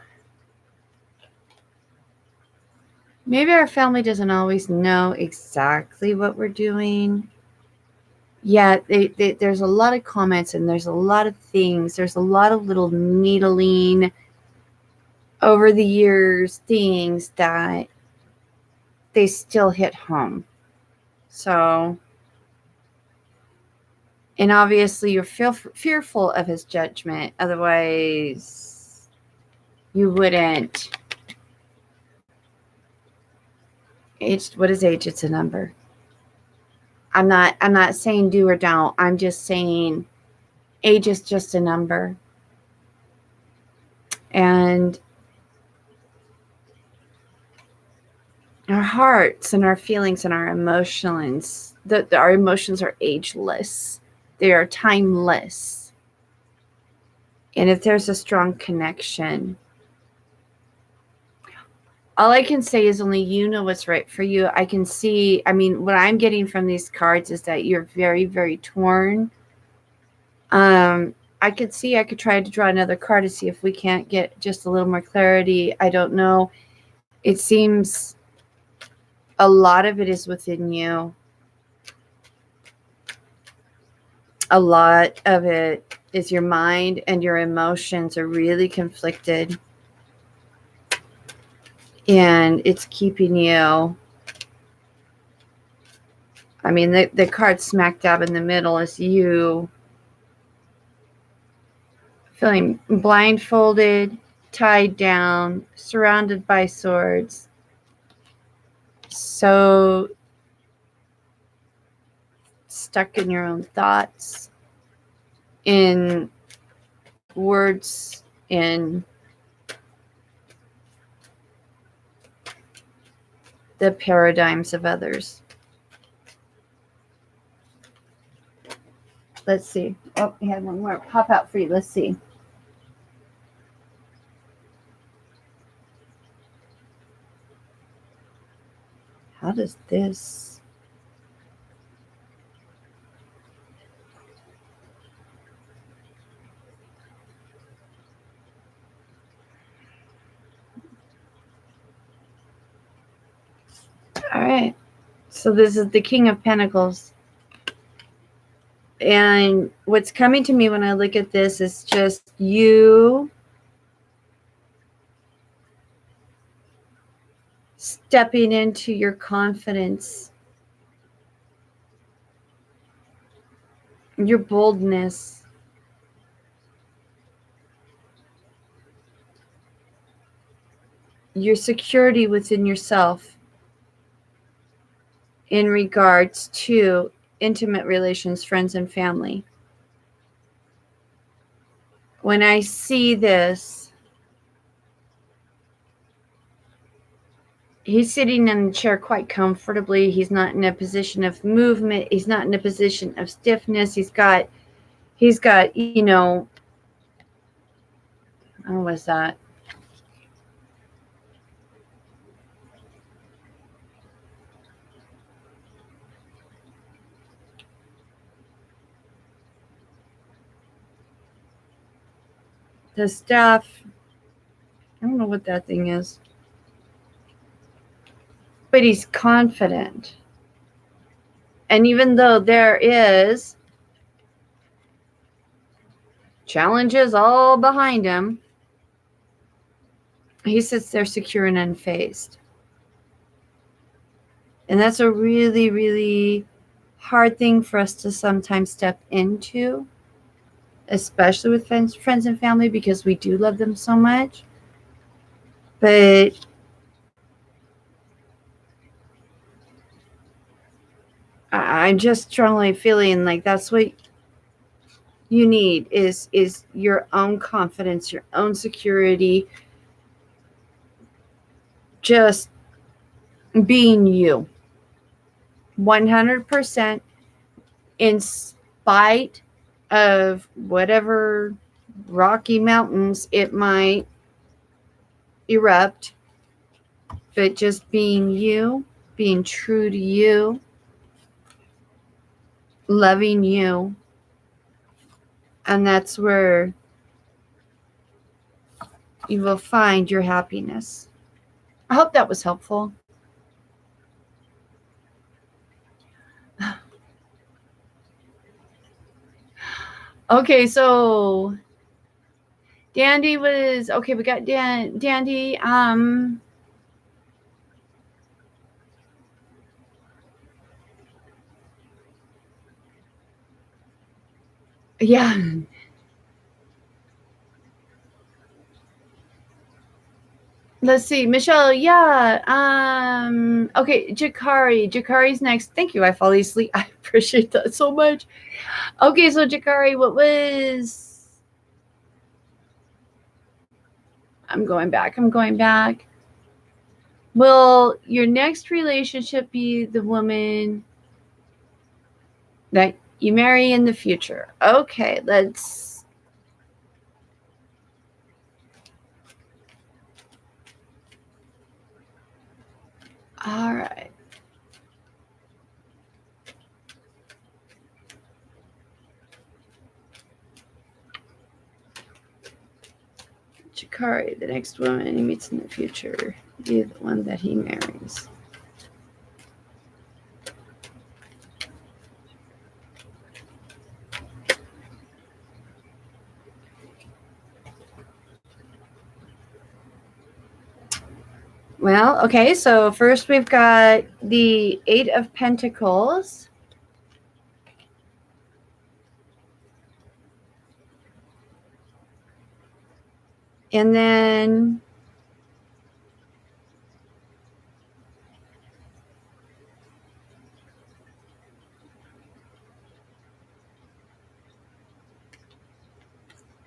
maybe our family doesn't always know exactly what we're doing, yet there's a lot of comments and there's a lot of things. There's a lot of little needling over the years, things that they still hit home. So And obviously, you're fearful of his judgment. Otherwise, you wouldn't. Age, what is age? It's a number. I'm not saying do or don't. I'm just saying age is just a number. And our hearts and our feelings and our emotions, our emotions are ageless. They are timeless. And if there's a strong connection, all I can say is only you know what's right for you. I can see, I mean, what I'm getting from these cards is that you're very, very torn. I could try to draw another card to see if we can't get just a little more clarity. I don't know. It seems a lot of it is within you. A lot of it is your mind, and your emotions are really conflicted. And it's keeping you. I mean, the card smack dab in the middle is you feeling blindfolded, tied down, surrounded by swords. So stuck in your own thoughts, in words, in the paradigms of others. Let's see. Oh, we had one more pop out for you. Let's see. How does this? All right. So this is the King of Pentacles. And what's coming to me when I look at this is just you stepping into your confidence, your boldness, your security within yourself in regards to intimate relations, friends, and family. When I see this, he's sitting in the chair quite comfortably. He's not in a position of movement. He's not in a position of stiffness. He's got, you know, oh, what's that? The staff, I don't know what that thing is. But he's confident. And even though there is challenges all behind him, he sits there secure and unfazed. And that's a really, really hard thing for us to sometimes step into, especially with friends and family, because we do love them so much. But I'm just strongly feeling like that's what you need is your own confidence, your own security, just being you 100% in spite of whatever rocky mountains it might erupt, but just being you, being true to you, loving you. And that's where you will find your happiness. I hope that was helpful. Okay, so Dandy was okay. We got Dandy. Yeah. Let's see, Michelle. Yeah. Okay, Jakari. Jakari's next. Thank you. I fall asleep. I appreciate that so much. Okay, so Jakari, what was? I'm going back. Will your next relationship be the woman that you marry in the future? Okay, let's. All right. Jakari, the next woman he meets in the future, be the one that he marries. Well, okay, so first we've got the Eight of Pentacles. And then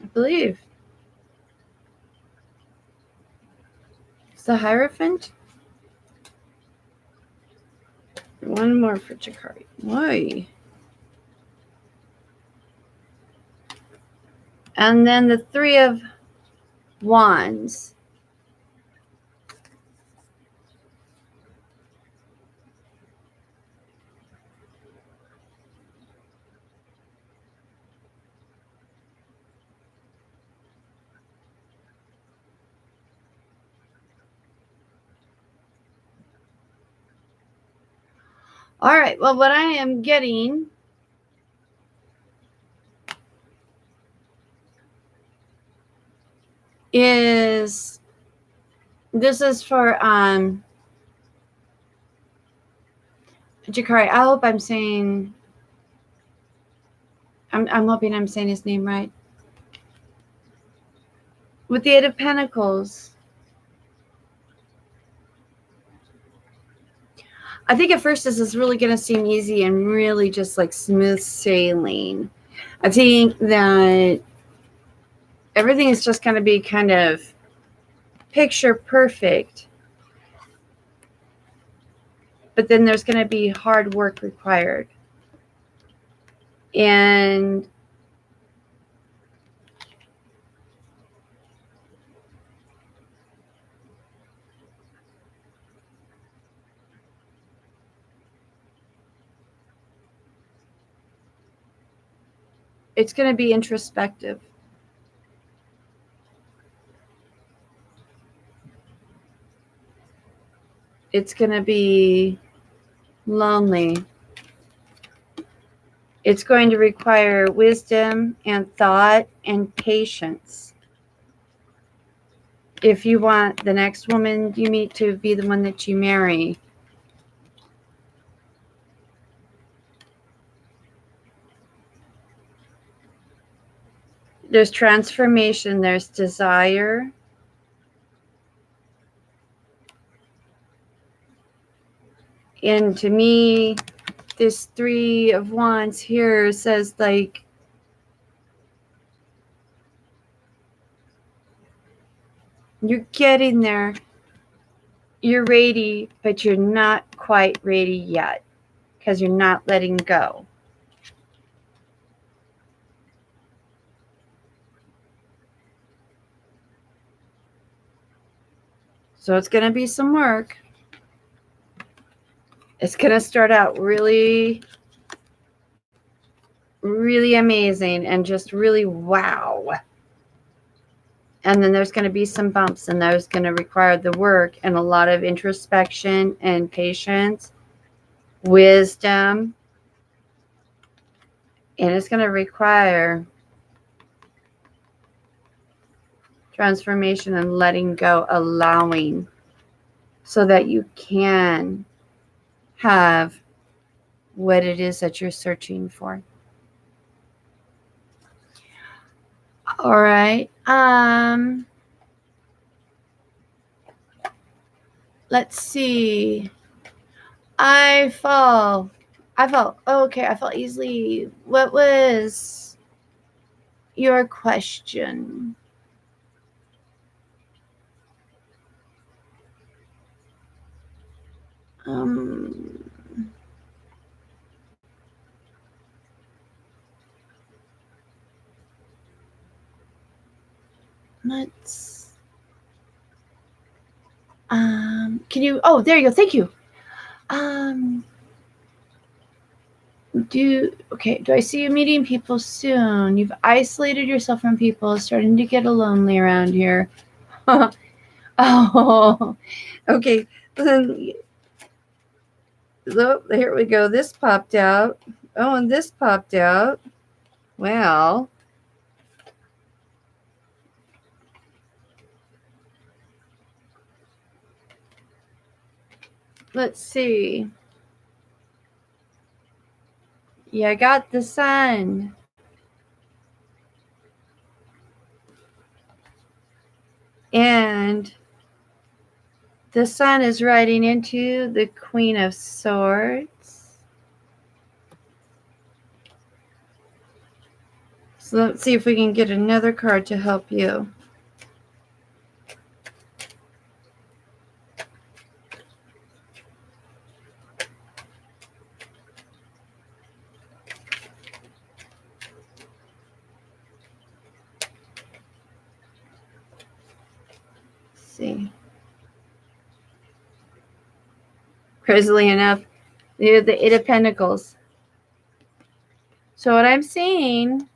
I believe it's the Hierophant. One more for Jakari. Why? And then the Three of Wands. All right, well, what I am getting is this is for Jakari. I hope I'm saying I'm hoping I'm saying his name right. With the Eight of Pentacles. I think at first this is really going to seem easy and really just like smooth sailing. I think that everything is just going to be kind of picture perfect. But then there's going to be hard work required. And it's going to be introspective. It's going to be lonely. It's going to require wisdom and thought and patience. If you want the next woman you meet to be the one that you marry, there's transformation, there's desire. And to me, this Three of Wands here says like, you're getting there. You're ready, but you're not quite ready yet because you're not letting go. So it's going to be some work. It's going to start out really, really amazing and just really wow. And then there's going to be some bumps, and there's going to require the work and a lot of introspection and patience, wisdom. And it's going to require transformation and letting go, allowing, so that you can have what it is that you're searching for. All right. Let's see. I fall. Oh, okay, I fall easily. What was your question? Um, let's. Can you? Oh, there you go. Thank you. Do I see you meeting people soon? You've isolated yourself from people, starting to get lonely around here. Oh, okay. Then, look, here we go. This popped out. Oh, and this popped out. Well, let's see. Yeah, I got the sun. And the sun is riding into the Queen of Swords. So let's see if we can get another card to help you. Let's see. Crazily enough, the Eight of Pentacles. So what I'm seeing,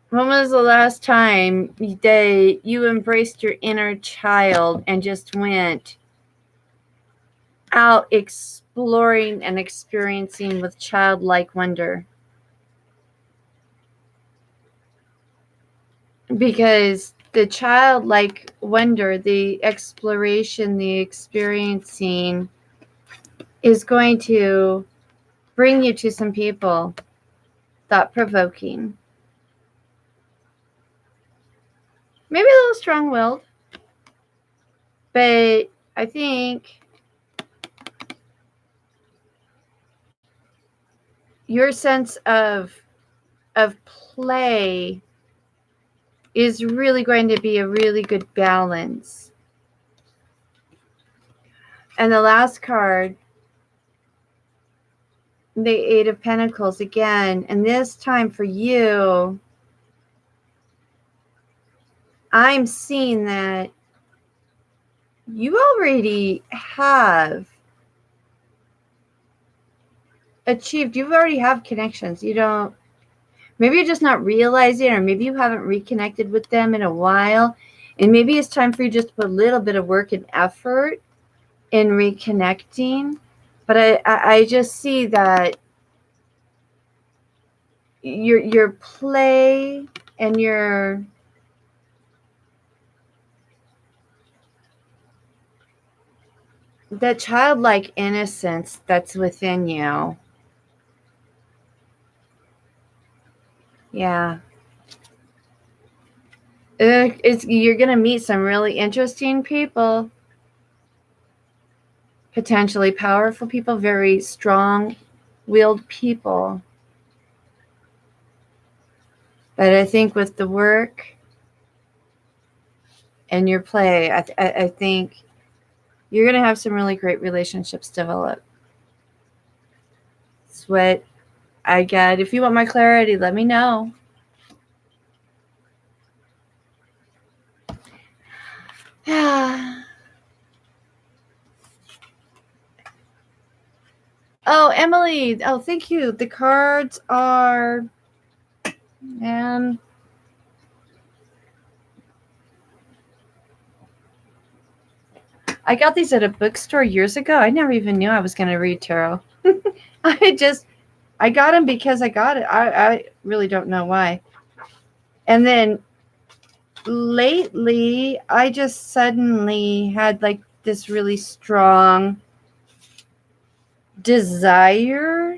when was the last time that you embraced your inner child and just went out exploring and experiencing with childlike wonder? Because the childlike wonder, the exploration, the experiencing is going to bring you to some people, thought-provoking. Maybe a little strong-willed, but I think your sense of play is really going to be a really good balance. And the last card, the Eight of Pentacles again, and this time for you, I'm seeing that you already have achieved, you already have connections. You don't, maybe you're just not realizing, or maybe you haven't reconnected with them in a while. And maybe it's time for you just to put a little bit of work and effort in reconnecting. But I just see that your play and your that childlike innocence that's within you. Yeah. You're going to meet some really interesting people, potentially powerful people, very strong-willed people. But I think with the work and your play, I think you're going to have some really great relationships develop. That's what I get. If you want my clarity, let me know. Oh, Emily. Oh, thank you. The cards are, I got these at a bookstore years ago. I never even knew I was going to read tarot. I got them because I got it. I really don't know why. And then lately, I just suddenly had like this really strong desire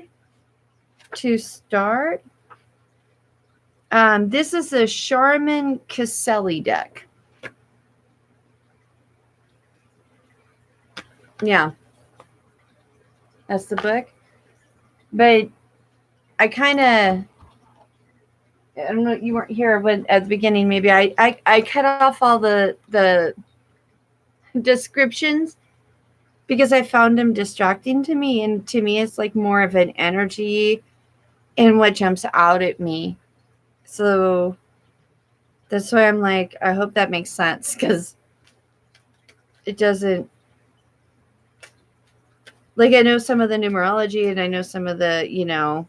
to start. This is a Charmin Caselli deck. Yeah, that's the book. But I kind of, I don't know, you weren't here when at the beginning. Maybe I cut off all the descriptions because I found them distracting to me, and to me, it's like more of an energy and what jumps out at me. So that's why I'm like, I hope that makes sense, because it doesn't. Like, I know some of the numerology and I know some of the,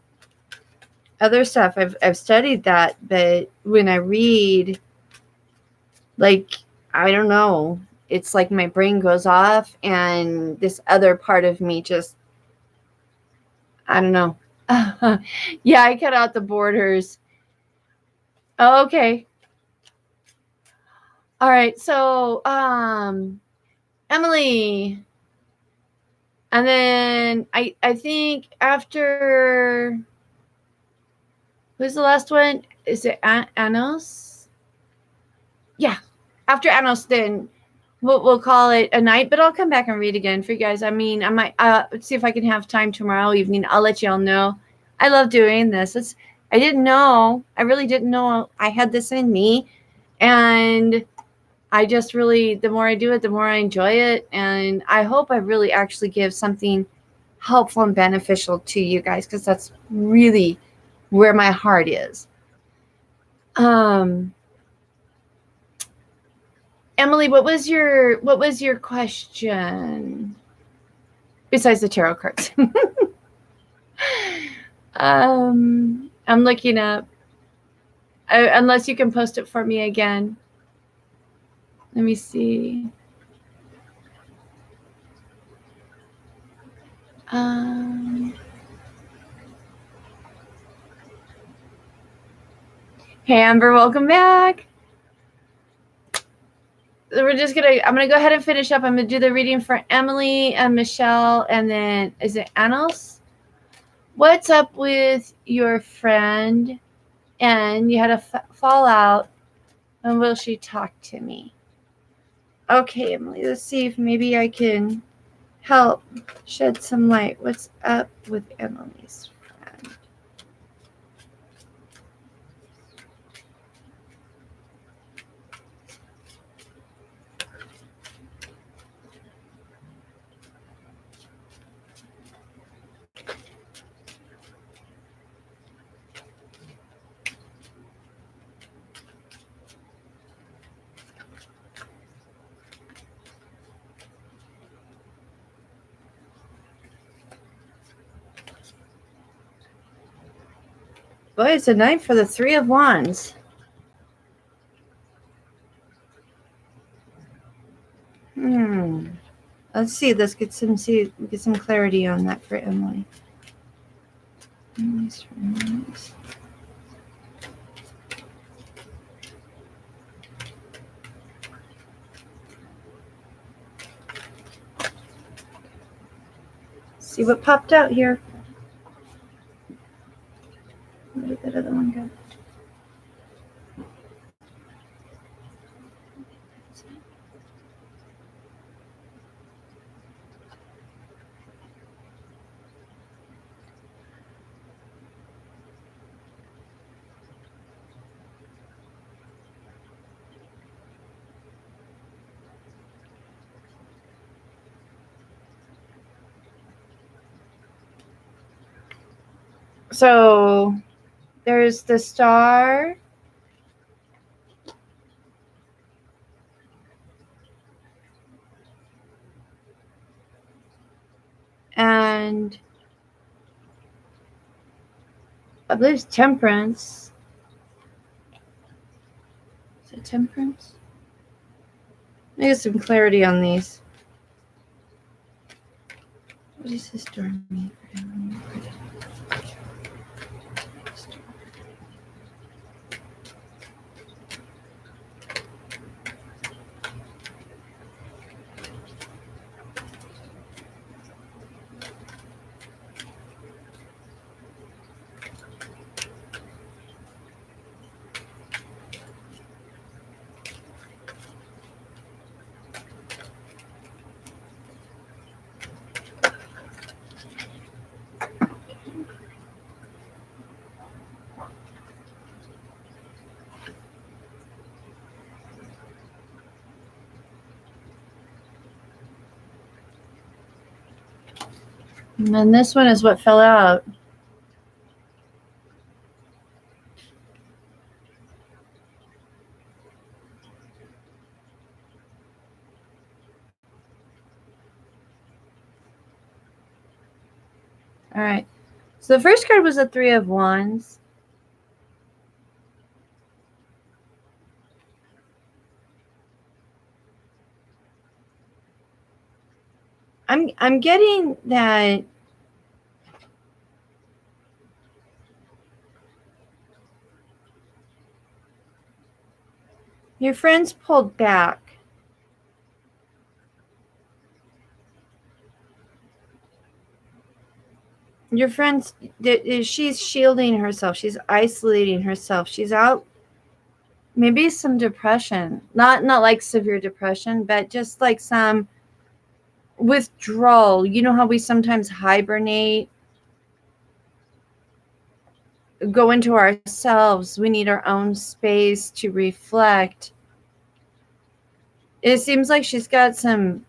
other stuff. I've studied that, but when I read, like, I don't know, it's like my brain goes off and this other part of me just, I don't know. Yeah, I cut out the borders. Oh, okay. All right. So, Emily, and then I think after, who's the last one? Is it Anos? Yeah. After Anos, then we'll call it a night, but I'll come back and read again for you guys. I mean, I might see if I can have time tomorrow evening. I'll let y'all know. I love doing this. I really didn't know I had this in me. And I just really, the more I do it, the more I enjoy it. And I hope I really actually give something helpful and beneficial to you guys, because that's really where my heart is. Emily, what was your question besides the tarot cards? I'm looking up. Unless you can post it for me again. Let me see. Hey, Amber, welcome back. I'm gonna go ahead and finish up. I'm gonna do the reading for Emily and Michelle, and then is it Anos? What's up with your friend? And you had a fallout, and will she talk to me? Okay, Emily, let's see if maybe I can help shed some light. What's up with Emily's friend? Boy, it's a night for the Three of Wands. Let's see. Let's get some clarity on that for Emily. Emily's friends. See what popped out here. Where did that other one go? So there's the Star. And I believe it's Temperance. Is it Temperance? Let me get some clarity on these. What does this door mean for Emily? And then this one is what fell out. All right. So the first card was a Three of Wands. I'm getting that your friends pulled back. Your friends, she's shielding herself. She's isolating herself. She's out. Maybe some depression, not like severe depression, but just like some withdrawal. You know how we sometimes hibernate, go into ourselves. We need our own space to reflect. It seems like she's got some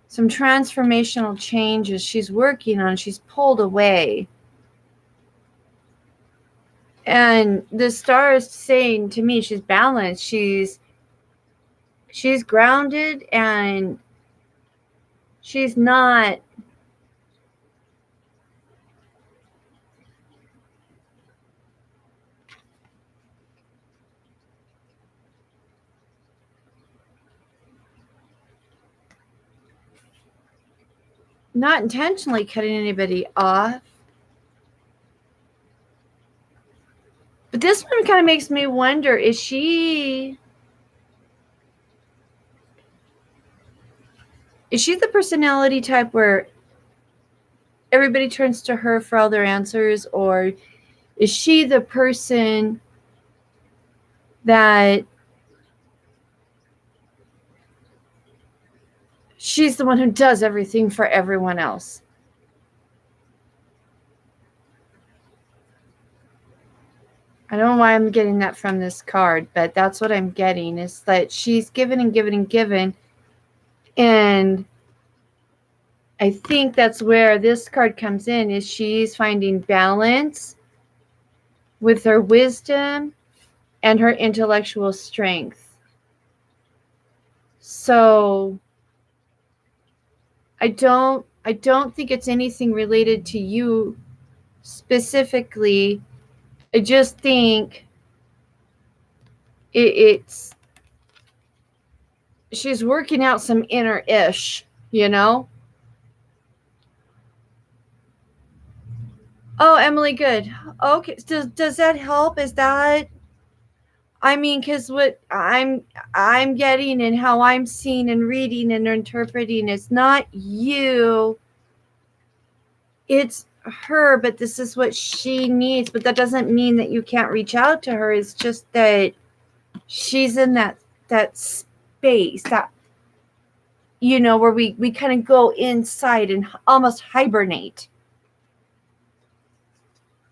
transformational changes she's working on. She's pulled away. And the star is saying to me, she's balanced. She's grounded, and she's not intentionally cutting anybody off. But this one kind of makes me wonder, is she the personality type where everybody turns to her for all their answers, or is she the person that she's the one who does everything for everyone else? I don't know why I'm getting that from this card, but that's what I'm getting, is that she's given and given and given. And I think that's where this card comes in, is she's finding balance with her wisdom and her intellectual strength. So I don't think it's anything related to you specifically. I just think it's she's working out some inner ish, you know? Oh, Emily, good. Okay, does that help? Is that, I mean, because what I'm getting and how I'm seeing and reading and interpreting, it's not you, it's her, but this is what she needs. But that doesn't mean that you can't reach out to her. It's just that she's in that space, that, you know, where we kind of go inside and almost hibernate.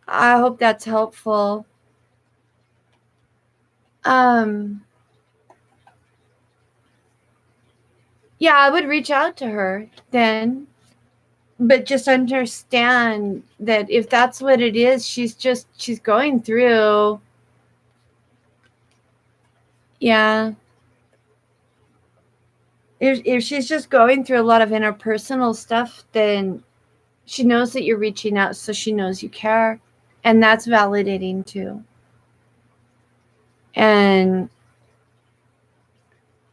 I hope that's helpful. Yeah, I would reach out to her then, but just understand that if that's what it is, she's going through. Yeah. If she's just going through a lot of interpersonal stuff, then she knows that you're reaching out, so she knows you care. And that's validating too. And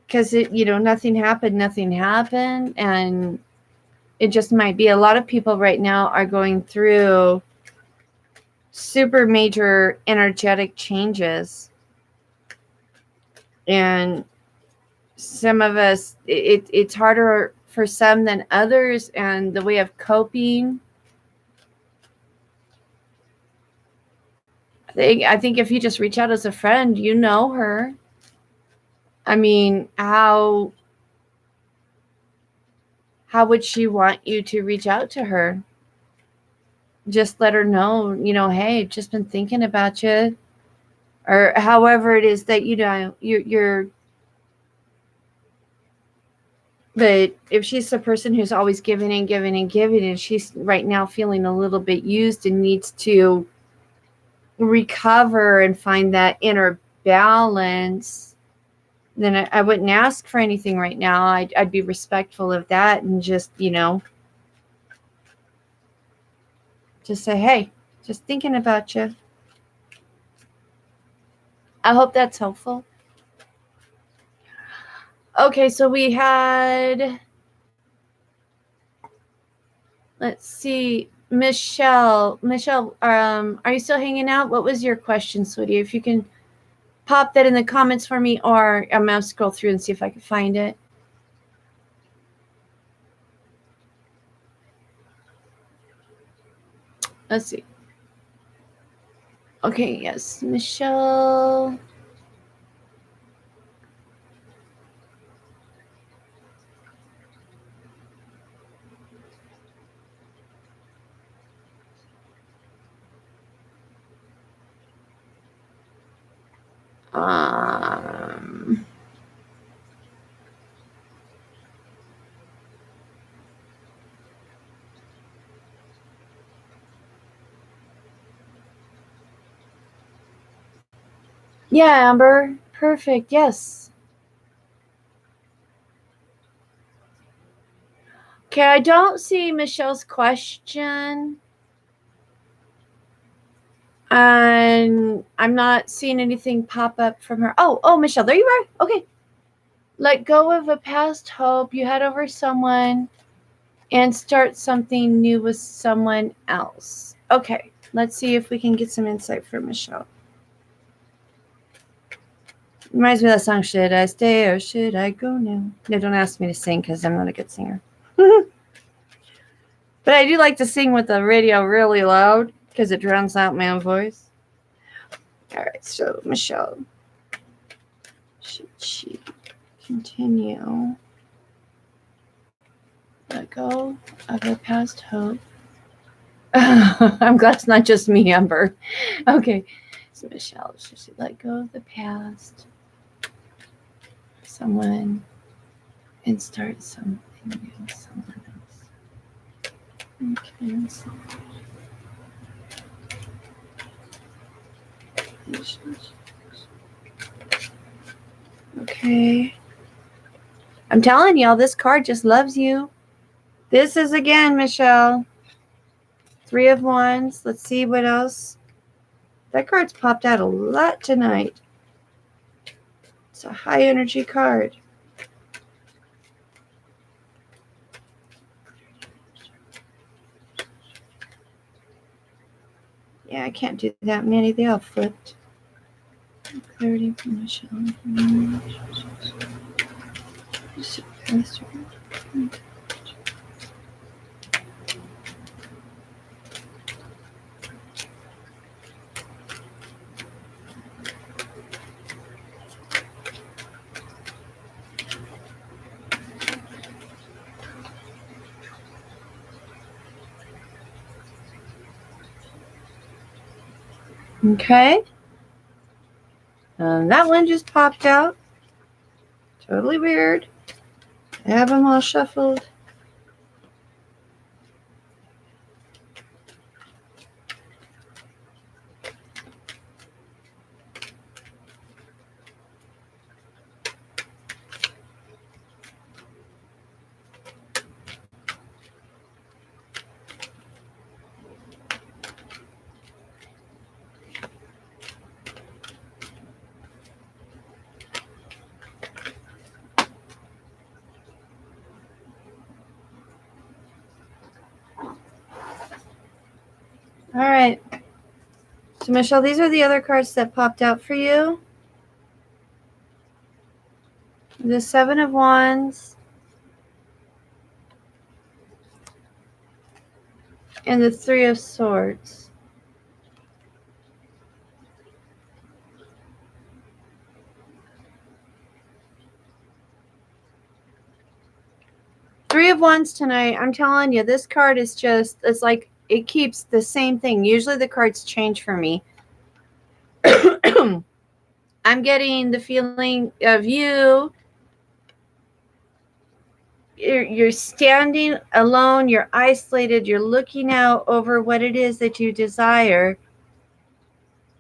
because nothing happened. And it just might be, a lot of people right now are going through super major energetic changes. And some of us, it's harder for some than others, and the way of coping, I think if you just reach out as a friend, you know her. I mean, how would she want you to reach out to her? Just let her know, hey, just been thinking about you, or however it is that you're But if she's the person who's always giving and giving and giving, and she's right now feeling a little bit used and needs to recover and find that inner balance, then I wouldn't ask for anything right now. I'd be respectful of that and just, just say, hey, just thinking about you. I hope that's helpful. Okay, so we had, let's see, Michelle, are you still hanging out? What was your question, sweetie? If you can pop that in the comments for me, or I'm going to scroll through and see if I can find it. Let's see. Okay, yes, Michelle. Yeah, Amber. Perfect. Yes. Okay, I don't see Michelle's question. And I'm not seeing anything pop up from her. Oh, Michelle, there you are. Okay. Let go of a past hope you had over someone and start something new with someone else. Okay, let's see if we can get some insight from Michelle. Reminds me of that song, Should I Stay or Should I Go Now? No, don't ask me to sing because I'm not a good singer. But I do like to sing with the radio really loud because it drowns out my own voice. All right, so Michelle, should she continue? Let go of the past hope. I'm glad it's not just me, Amber. Okay, so Michelle, should she let go of the past? Someone and start something new with someone else. Okay. Okay. I'm telling y'all, this card just loves you. This is again, Michelle. 3 of Wands. Let's see what else. That card's popped out a lot tonight. It's a high energy card. Yeah, I can't do that many. They all flipped. Clarity from Michelle. Okay. That one just popped out. Totally weird. I have them all shuffled. All right. So, Michelle, these are the other cards that popped out for you. The 7 of Wands and the 3 of Swords. Three of Wands tonight. I'm telling you, this card is just, it's like it keeps the same thing. Usually the cards change for me. I'm getting the feeling of you you're standing alone, you're isolated, you're looking out over what it is that you desire,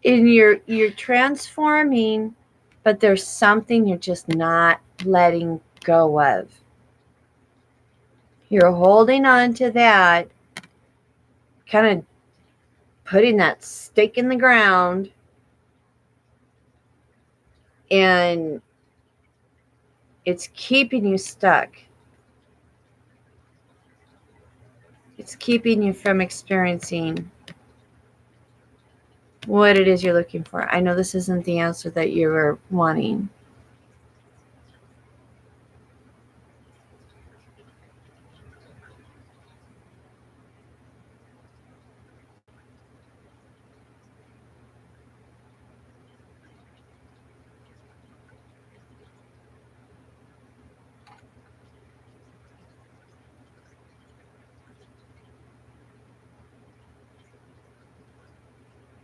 and you're transforming, but there's something you're just not letting go of. You're holding on to that, kind of putting that stake in the ground, and it's keeping you stuck. It's keeping you from experiencing what it is you're looking for. I know this isn't the answer that you were wanting.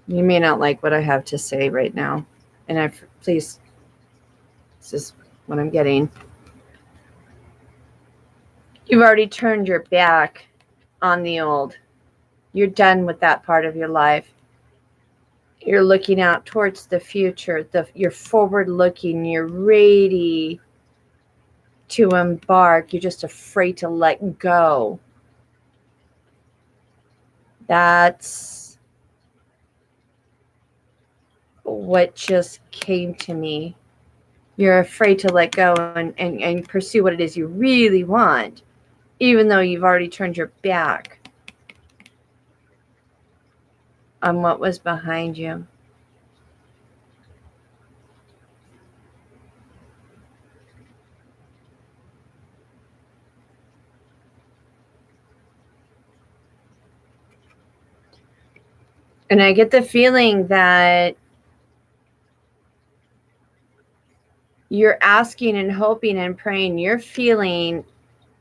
You may not like what I have to say right now, and please, this is what I'm getting. You've already turned your back on the old. You're done with that part of your life. You're looking out towards the future. You're forward looking. You're ready to embark. You're just afraid to let go. That's what just came to me. You're afraid to let go and pursue what it is you really want, even though you've already turned your back on what was behind you. And I get the feeling that you're asking and hoping and praying. You're feeling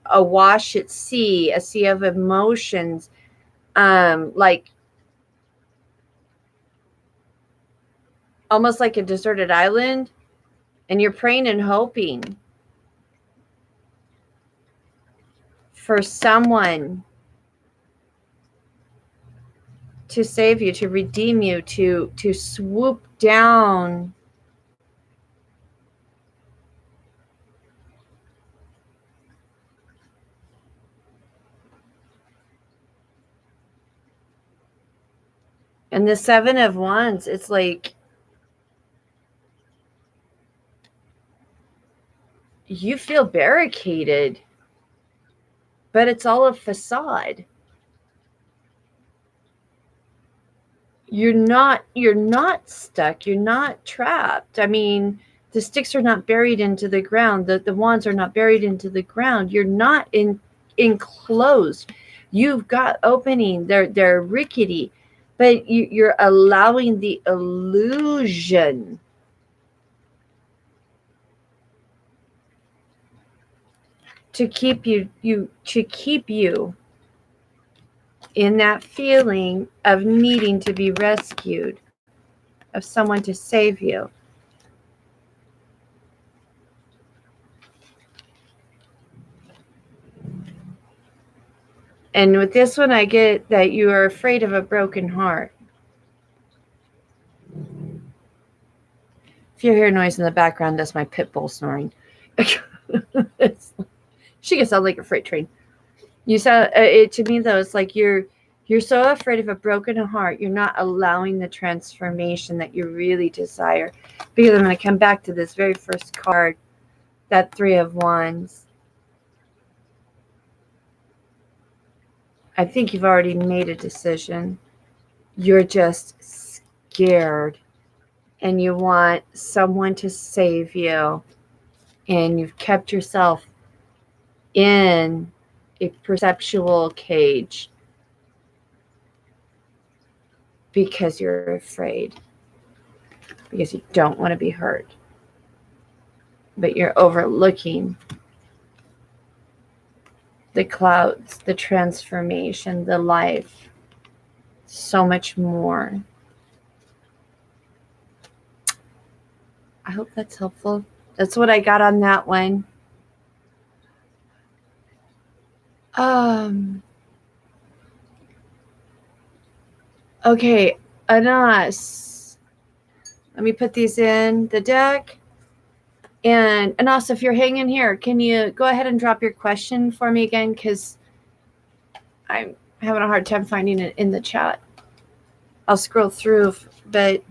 awash at sea, a sea of emotions, like almost like a deserted island. And you're praying and hoping for someone to save you, to redeem you, to swoop down and the Seven of Wands, it's like you feel barricaded, but it's all a facade. You're not stuck. You're not trapped. I mean, the sticks are not buried into the ground. The wands are not buried into the ground. You're not enclosed. You've got opening. They're rickety, but you're allowing the illusion to keep you in that feeling of needing to be rescued, of someone to save you. And with this one, I get that you are afraid of a broken heart. If you hear noise in the background, that's my pit bull snoring. She can sound like a freight train. You sound it to me though. It's like you're so afraid of a broken heart. You're not allowing the transformation that you really desire. Because I'm going to come back to this very first card, that Three of Wands. I think you've already made a decision. You're just scared, and you want someone to save you, and you've kept yourself in a perceptual cage because you're afraid, because you don't want to be hurt, but you're overlooking the clouds, the transformation, the life, so much more. I hope that's helpful. That's what I got on that one. Okay, Anas. Let me put these in the deck. And Anas, if you're hanging here, can you go ahead and drop your question for me again? Because I'm having a hard time finding it in the chat. I'll scroll through, but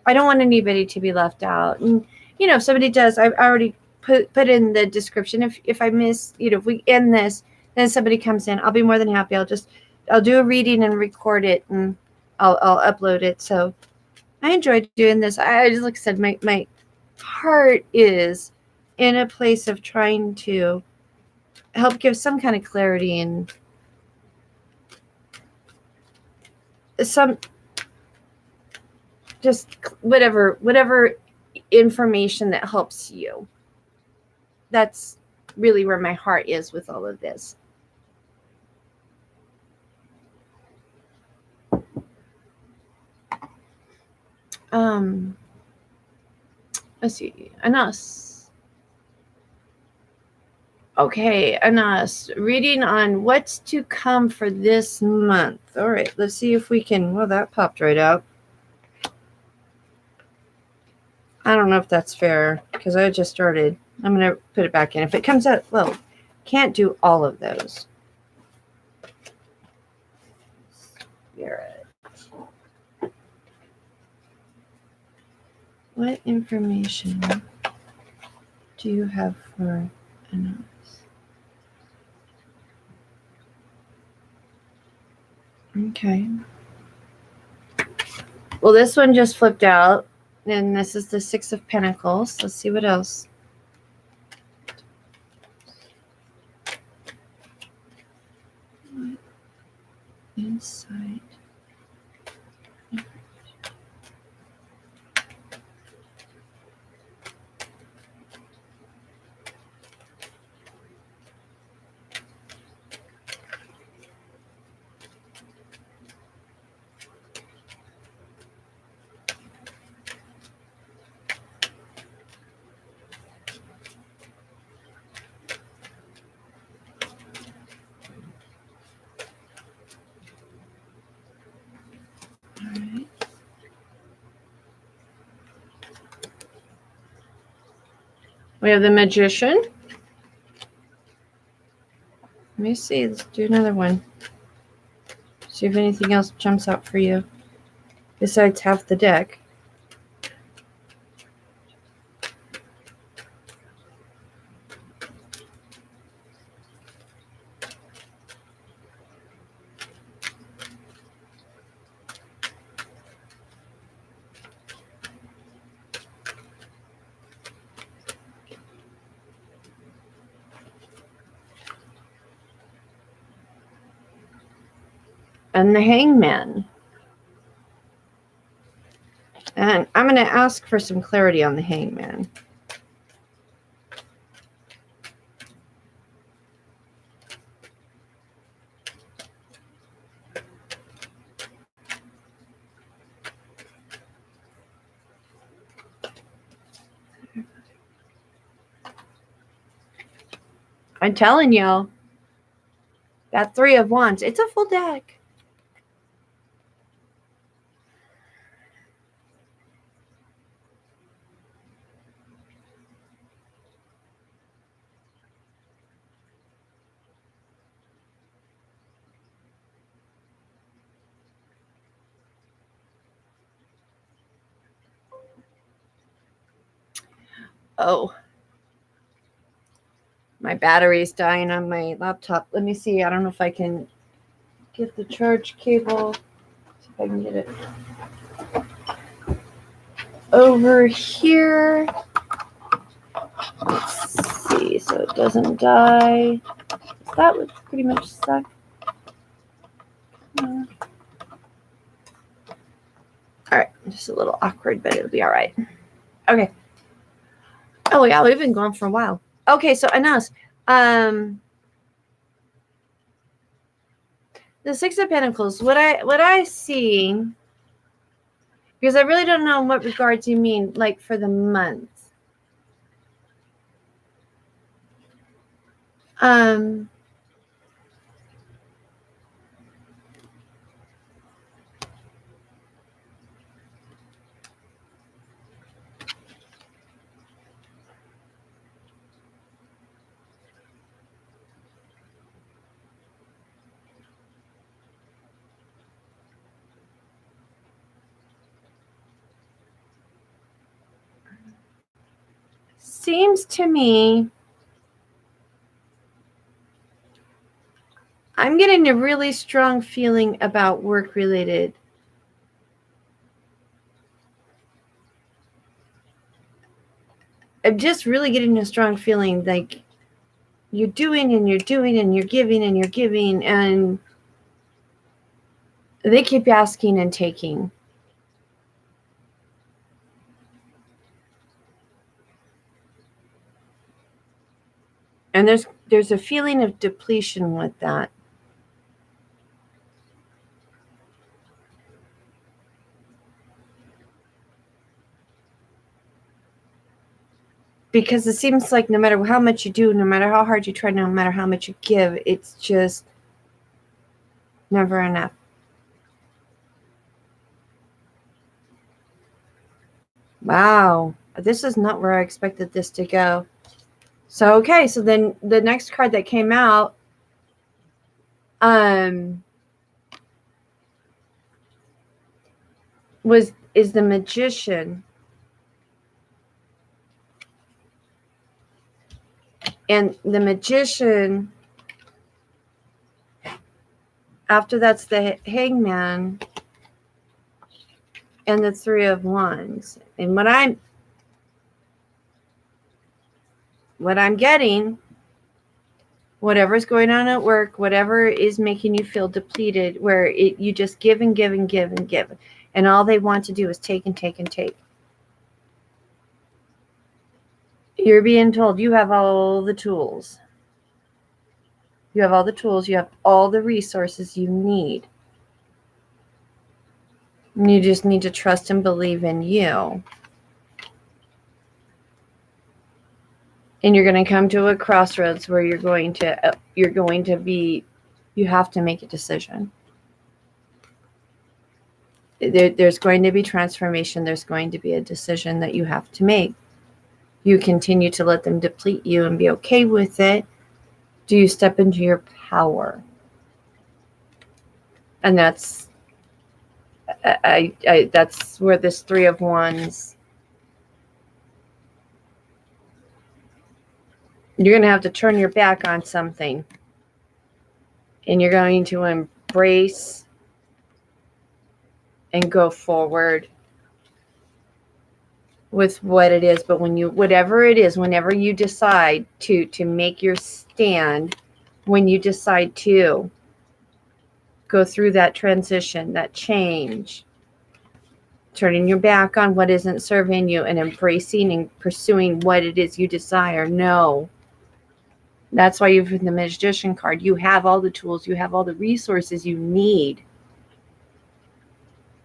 I don't want anybody to be left out. And, if somebody does, I've already put in the description. If I miss, if we end this, then somebody comes in, I'll be more than happy. I'll do a reading and record it, and I'll upload it. So I enjoyed doing this. I just, like I said, my heart is in a place of trying to help give some kind of clarity and some just whatever information that helps you. That's really where my heart is with all of this. Let's see. Anas. Okay, Anas. Reading on what's to come for this month. All right, let's see if we can. Well, that popped right out. I don't know if that's fair because I just started. I'm going to put it back in. If it comes out, well, can't do all of those. Spirit. What information do you have for Anas? Okay. Well, this one just flipped out. And this is the Six of Pentacles. Let's see what else. Insight. We have the Magician. Let me see. Let's do another one. See if anything else jumps out for you besides half the deck. And the Hangman. And I'm going to ask for some clarity on the Hangman. I'm telling y'all, that Three of Wands, it's a full deck. Oh, my battery's dying on my laptop. Let me see. I don't know if I can get the charge cable. See if I can get it over here. Let's see, so it doesn't die. That would pretty much suck. All right, just a little awkward, but it'll be all right. Okay. Oh yeah, we've been going for a while. Okay, so Anas, the Six of Pentacles. What I see, because I really don't know what regards you mean, like for the month. seems to me I'm getting a really strong feeling about work related. I'm just really getting a strong feeling like you're doing and you're doing and you're giving and you're giving, and they keep asking and taking. And there's a feeling of depletion with that. Because it seems like no matter how much you do, no matter how hard you try, no matter how much you give, it's just never enough. Wow, this is not where I expected this to go. So, okay, so then the next card that came out is the Magician. And the Magician, after that's the Hangman and the Three of Wands. And what I'm getting, whatever's going on at work, whatever is making you feel depleted, where you just give and give and give and give, and all they want to do is take and take and take. You're being told you have all the tools. You have all the tools. You have all the resources you need. And you just need to trust and believe in you. And you're going to come to a crossroads where you have to make a decision. There's going to be transformation. There's going to be a decision that you have to make. You continue to let them deplete you and be okay with it. Do you step into your power? And that's that's where this Three of Wands, you're going to have to turn your back on something, and you're going to embrace and go forward with what it is. But whatever it is, whenever you decide to make your stand, when you decide to go through that transition, that change, turning your back on what isn't serving you and embracing and pursuing what it is you desire, no. That's why you've the Magician card. You have all the tools. You have all the resources you need.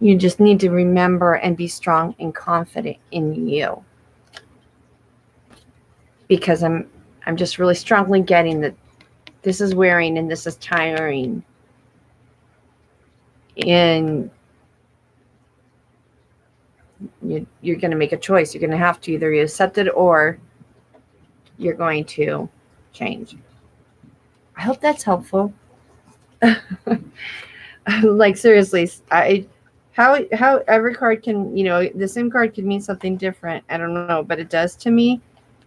You just need to remember and be strong and confident in you. Because I'm just really strongly getting that this is wearing and this is tiring. And you're going to make a choice. You're going to have to either accept it or you're going to change. I hope that's helpful. Like, seriously, how every card can, the same card can mean something different. I don't know, but it does to me.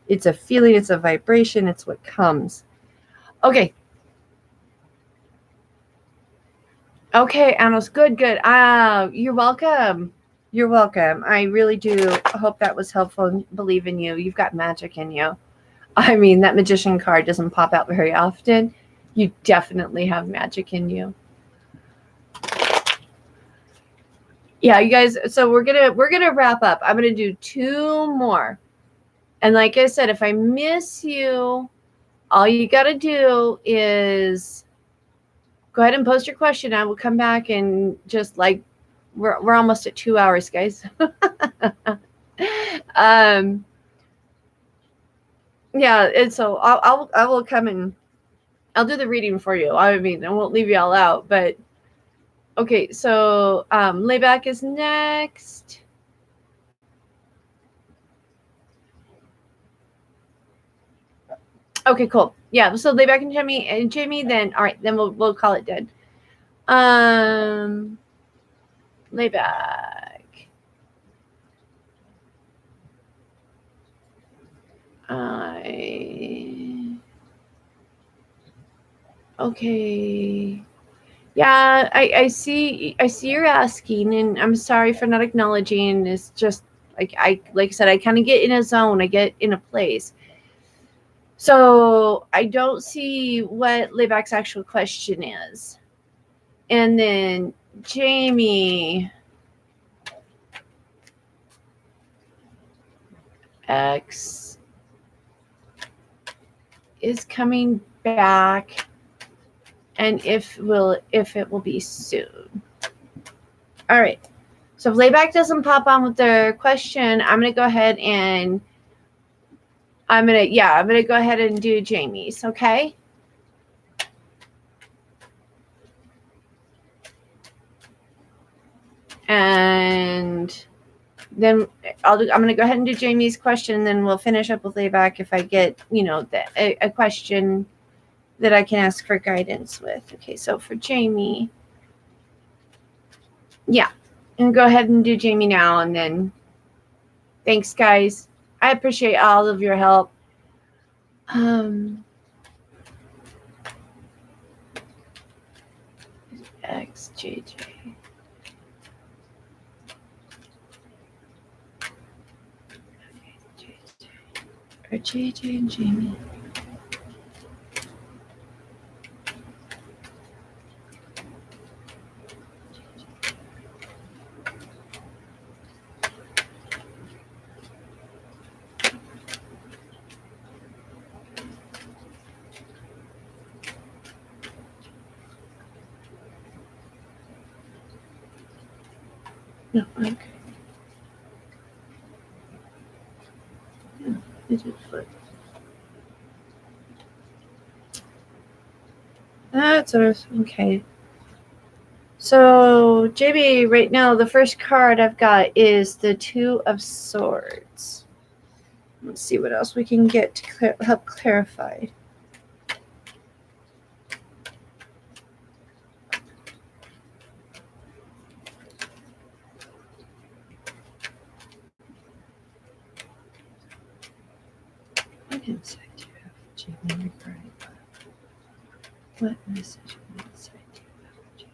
It's a feeling, it's a vibration, it's what comes. Okay. Okay, Anos, good. You're welcome. You're welcome. I really do hope that was helpful and believe in you. You've got magic in you. I mean, that Magician card doesn't pop out very often. You definitely have magic in you. Yeah, you guys, so we're gonna wrap up. I'm gonna do 2 more. And like I said, if I miss you, all you gotta do is go ahead and post your question. I will come back and just like we're almost at 2 hours, guys. Yeah, and so I will come and I'll do the reading for you. I mean, I won't leave you all out, but okay, so Layback is next. Okay, cool. Yeah, so Layback and Jamie, then all right, then we'll call it dead. Layback. Okay. Yeah, I see you're asking, and I'm sorry for not acknowledging. It's just like I said, I kind of get in a zone, I get in a place. So I don't see what Layback's actual question is. And then Jamie X is coming back, and if it will be soon. All right. So if Layback doesn't pop on with the question, I'm gonna go ahead and I'm gonna go ahead and do Jamie's, okay? And then I'm gonna go ahead and do Jamie's question, and then we'll finish up with Layback if I get, a question that I can ask for guidance with. Okay, so for Jamie, yeah, and go ahead and do Jamie now, and then thanks, guys. I appreciate all of your help. XJJ. Or JJ and Jamie. No, okay. Yeah, it did flip. That's okay. So, JB, right now, the first card I've got is the Two of Swords. Let's see what else we can get to help clarify. What insight do you have, JB, regarding what message and insight do you have, JB?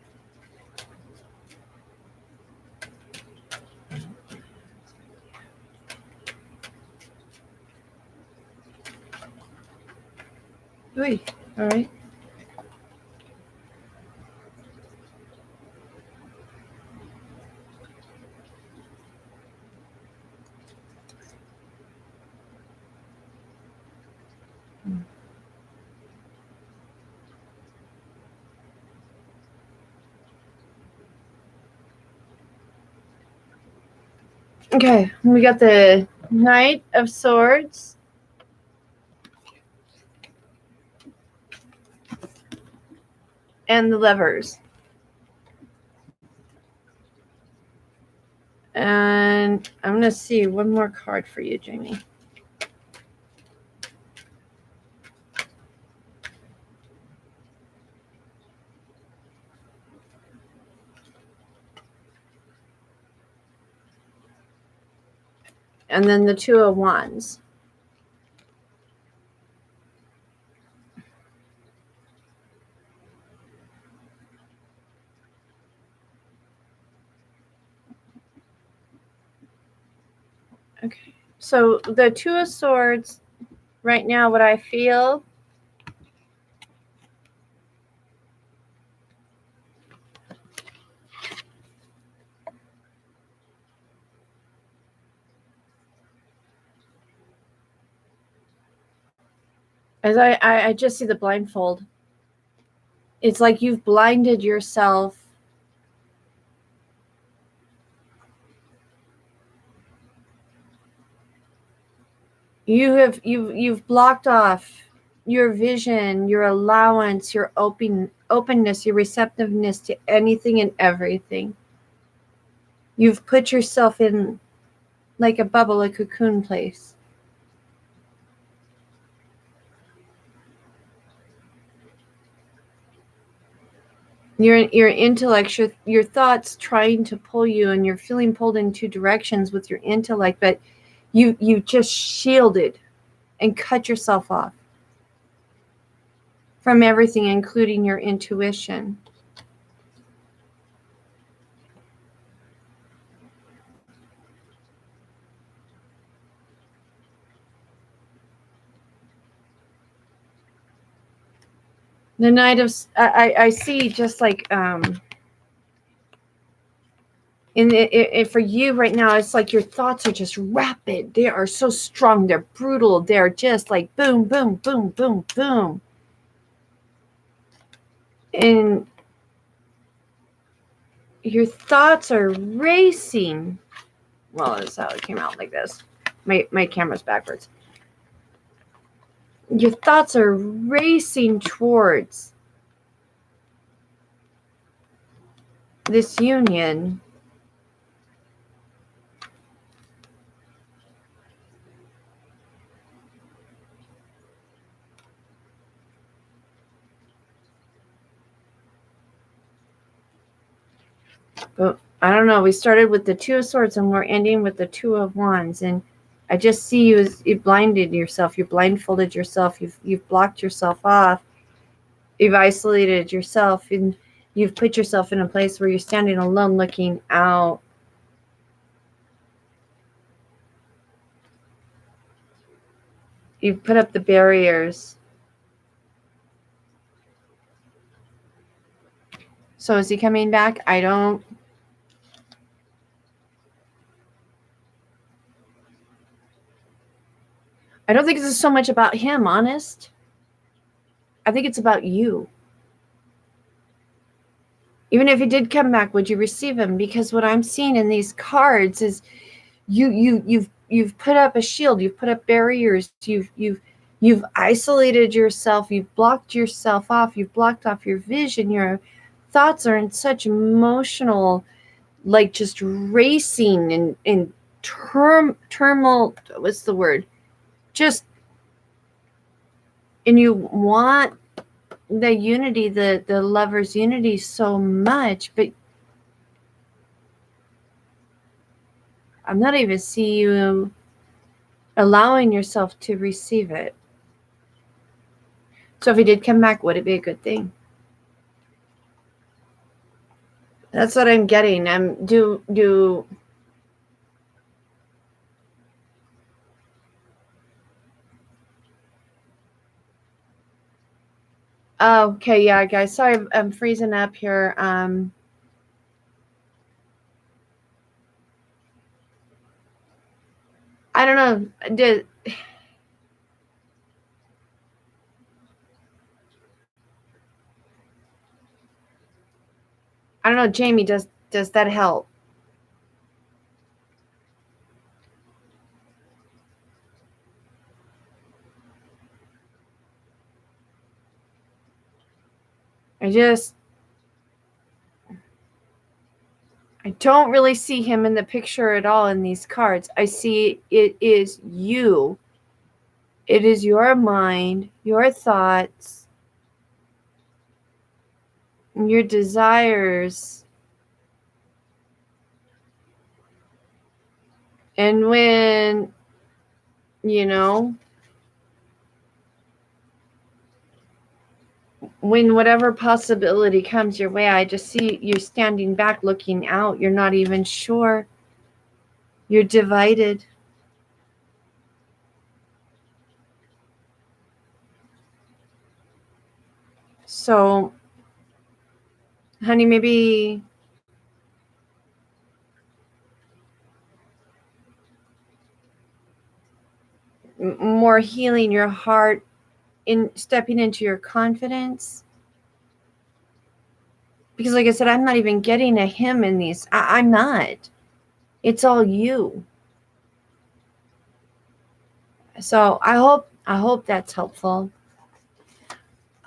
Wait, all right. Okay, we got the Knight of Swords. And the Lovers. And I'm going to see one more card for you, Jamie. And then the Two of Wands. Okay. So the Two of Swords, right now, what I feel as I just see the blindfold. It's like you've blinded yourself. You've blocked off your vision, your allowance, your openness, your receptiveness to anything and everything. You've put yourself in like a bubble, a cocoon place. Your intellect, your thoughts trying to pull you, and you're feeling pulled in two directions with your intellect, but you just shielded. and cut yourself off from everything, including your intuition. The Knight of, I see just like, for you right now, it's like your thoughts are just rapid. They are so strong. They're brutal. They're just like boom, boom, boom, boom, boom. And your thoughts are racing. Well, that's how it came out like this. My camera's backwards. Your thoughts are racing towards this union. But I don't know. We started with the Two of Swords and we're ending with the Two of Wands. And I just see you as you blinded yourself. You blindfolded yourself. You've blocked yourself off. You've isolated yourself, and you've put yourself in a place where you're standing alone looking out. You've put up the barriers. So is he coming back? I don't think this is so much about him, honest. I think it's about you. Even if he did come back, would you receive him? Because what I'm seeing in these cards is you've put up a shield, you've put up barriers, you've isolated yourself, you've blocked yourself off, you've blocked off your vision. Your thoughts are in such emotional, like just racing and turmoil. What's the word? Just, and you want the unity, the lover's unity so much, but I'm not even seeing you allowing yourself to receive it. So if he did come back, would it be a good thing? That's what I'm getting. Okay, yeah, guys. Sorry, I'm freezing up here. I don't know. I don't know, Jamie. Does that help? I don't really see him in the picture at all in these cards. I see it is you. It is your mind, your thoughts, your desires. And when, when whatever possibility comes your way, I just see you standing back, looking out. You're not even sure. You're divided. So, honey, maybe more healing your heart, in stepping into your confidence. Because like I said, I'm not even getting a him in these. I'm not. It's all you. So I hope that's helpful.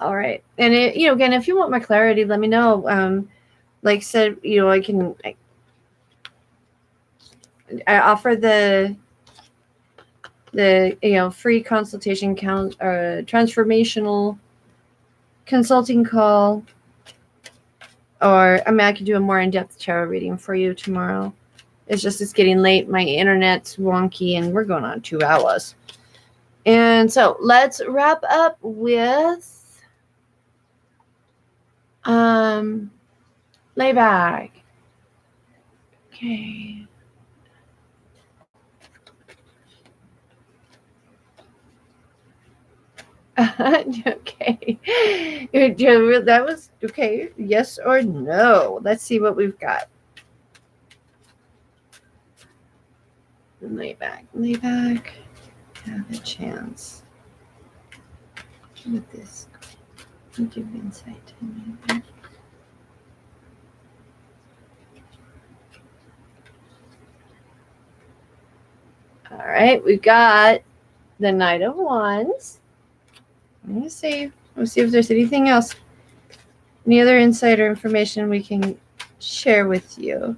All right. And again, if you want my clarity, let me know. Like I said, I offer the free consultation transformational consulting call, or I could do a more in-depth tarot reading for you tomorrow. It's getting late. My internet's wonky, and we're going on 2 hours. And so let's wrap up with lay back. Okay. Okay. That was okay. Yes or no? Let's see what we've got. Lay back. Lay back. Have a chance. With this. Give insight to me. All right, we've got the Knight of Wands. Let me see. Let's see if there's anything else. Any other insider information we can share with you.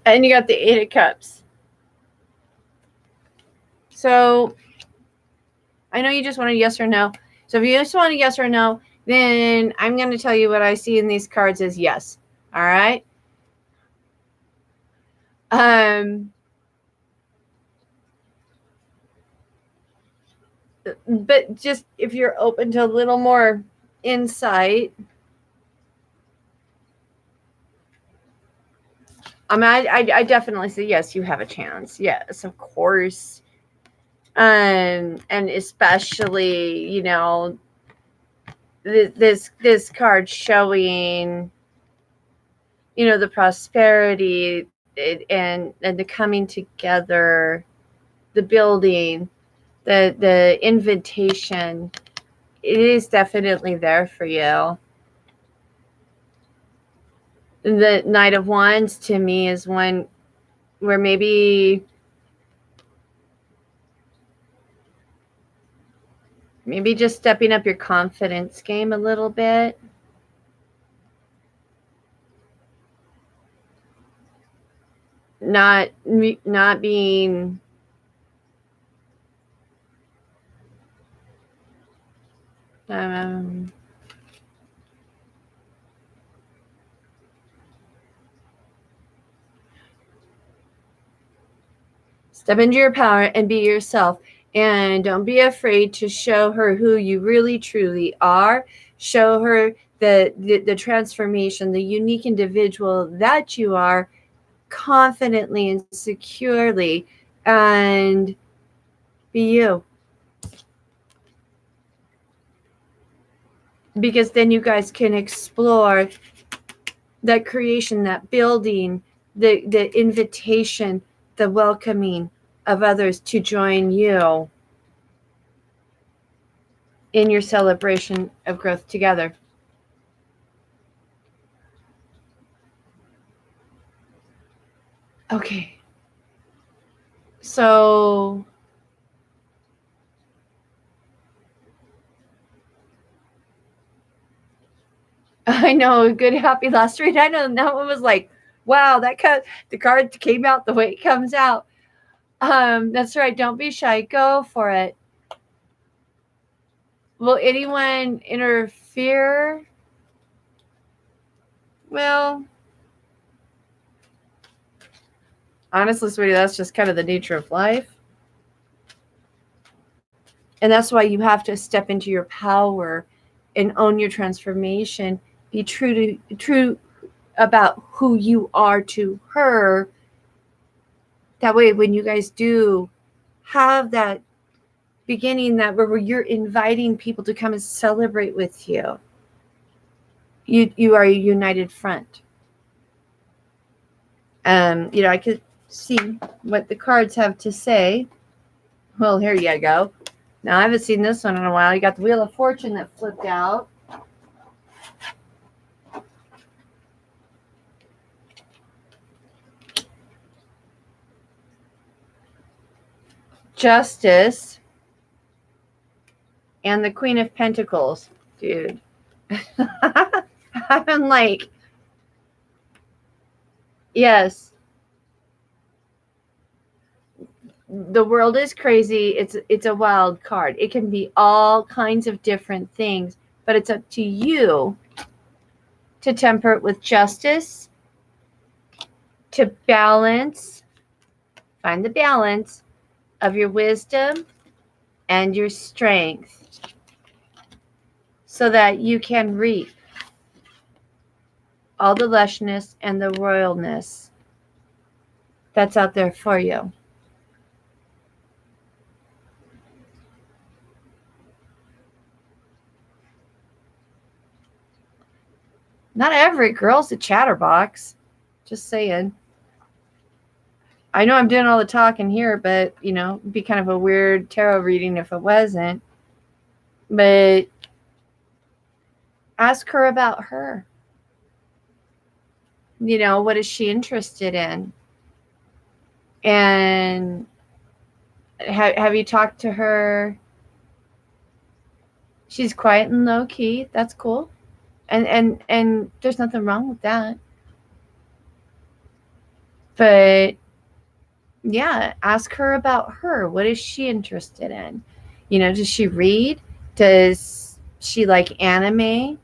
And you got the Eight of Cups. So I know you just want a yes or no. So if you just want a yes or no, then I'm going to tell you what I see in these cards is yes. All right. But just if you're open to a little more insight, I mean, I definitely say yes, you have a chance. Yes, of course. And especially, you know, this card showing, you know, the prosperity and the coming together, the building, the invitation. It is definitely there for you. The Knight of Wands to me is one where maybe just stepping up your confidence game a little bit. Not being step into your power and be yourself. And don't be afraid to show her who you really truly are. Show her the transformation, the unique individual that you are, confidently and securely, and be you. Because then you guys can explore that creation, that building, the invitation, the welcoming of others to join you in your celebration of growth together. Okay. So I know, good happy last read. I know that one was like, wow, the card came out the way it comes out. That's right. Don't be shy. Go for it. Will anyone interfere? Well, honestly, sweetie, that's just kind of the nature of life. And that's why you have to step into your power and own your transformation. Be true about who you are to her. That way, when you guys do have that beginning, that where you're inviting people to come and celebrate with you, you are a united front. You know, I could see what the cards have to say. Well, here you go. Now, I haven't seen this one in a while. You got the Wheel of Fortune that flipped out. Justice, and the Queen of Pentacles. Dude. I'm like, yes. The world is crazy. It's a wild card. It can be all kinds of different things, but it's up to you to temper it with justice, to balance, find the balance of your wisdom and your strength so that you can reap all the lushness and the royalness that's out there for you. Not every girl's a chatterbox. Just saying. I know I'm doing all the talking here, but, it'd be kind of a weird tarot reading if it wasn't. But ask her about her. What is she interested in? And have you talked to her? She's quiet and low key. That's cool. And there's nothing wrong with that. But yeah, ask her about her. What is she interested in? Does she read? Does she like anime?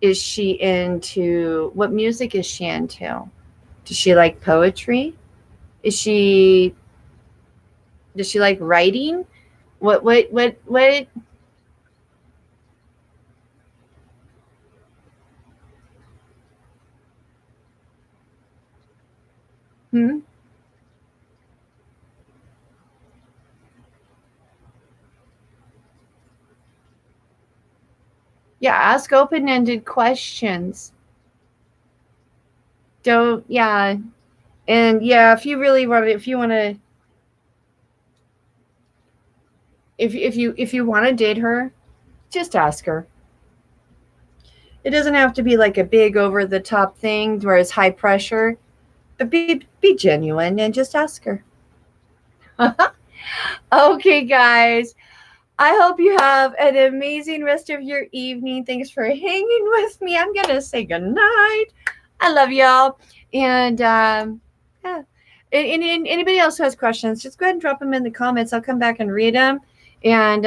Is she into, what music is she into? Does she like poetry? Does she like writing? What? Hmm? Yeah, ask open-ended questions. Don't, yeah. And yeah, if you want to date her, just ask her. It doesn't have to be like a big over the top thing where it's high pressure, but be genuine and just ask her. Okay, guys. I hope you have an amazing rest of your evening. Thanks for hanging with me. I'm going to say goodnight. I love y'all. And yeah. And anybody else who has questions, just go ahead and drop them in the comments. I'll come back and read them. And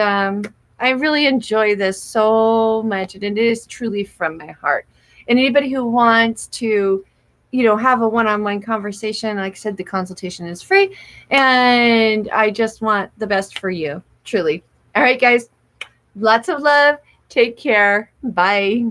I really enjoy this so much. And it is truly from my heart. And anybody who wants to, have a one-on-one conversation, like I said, the consultation is free. And I just want the best for you, truly. All right, guys. Lots of love. Take care. Bye.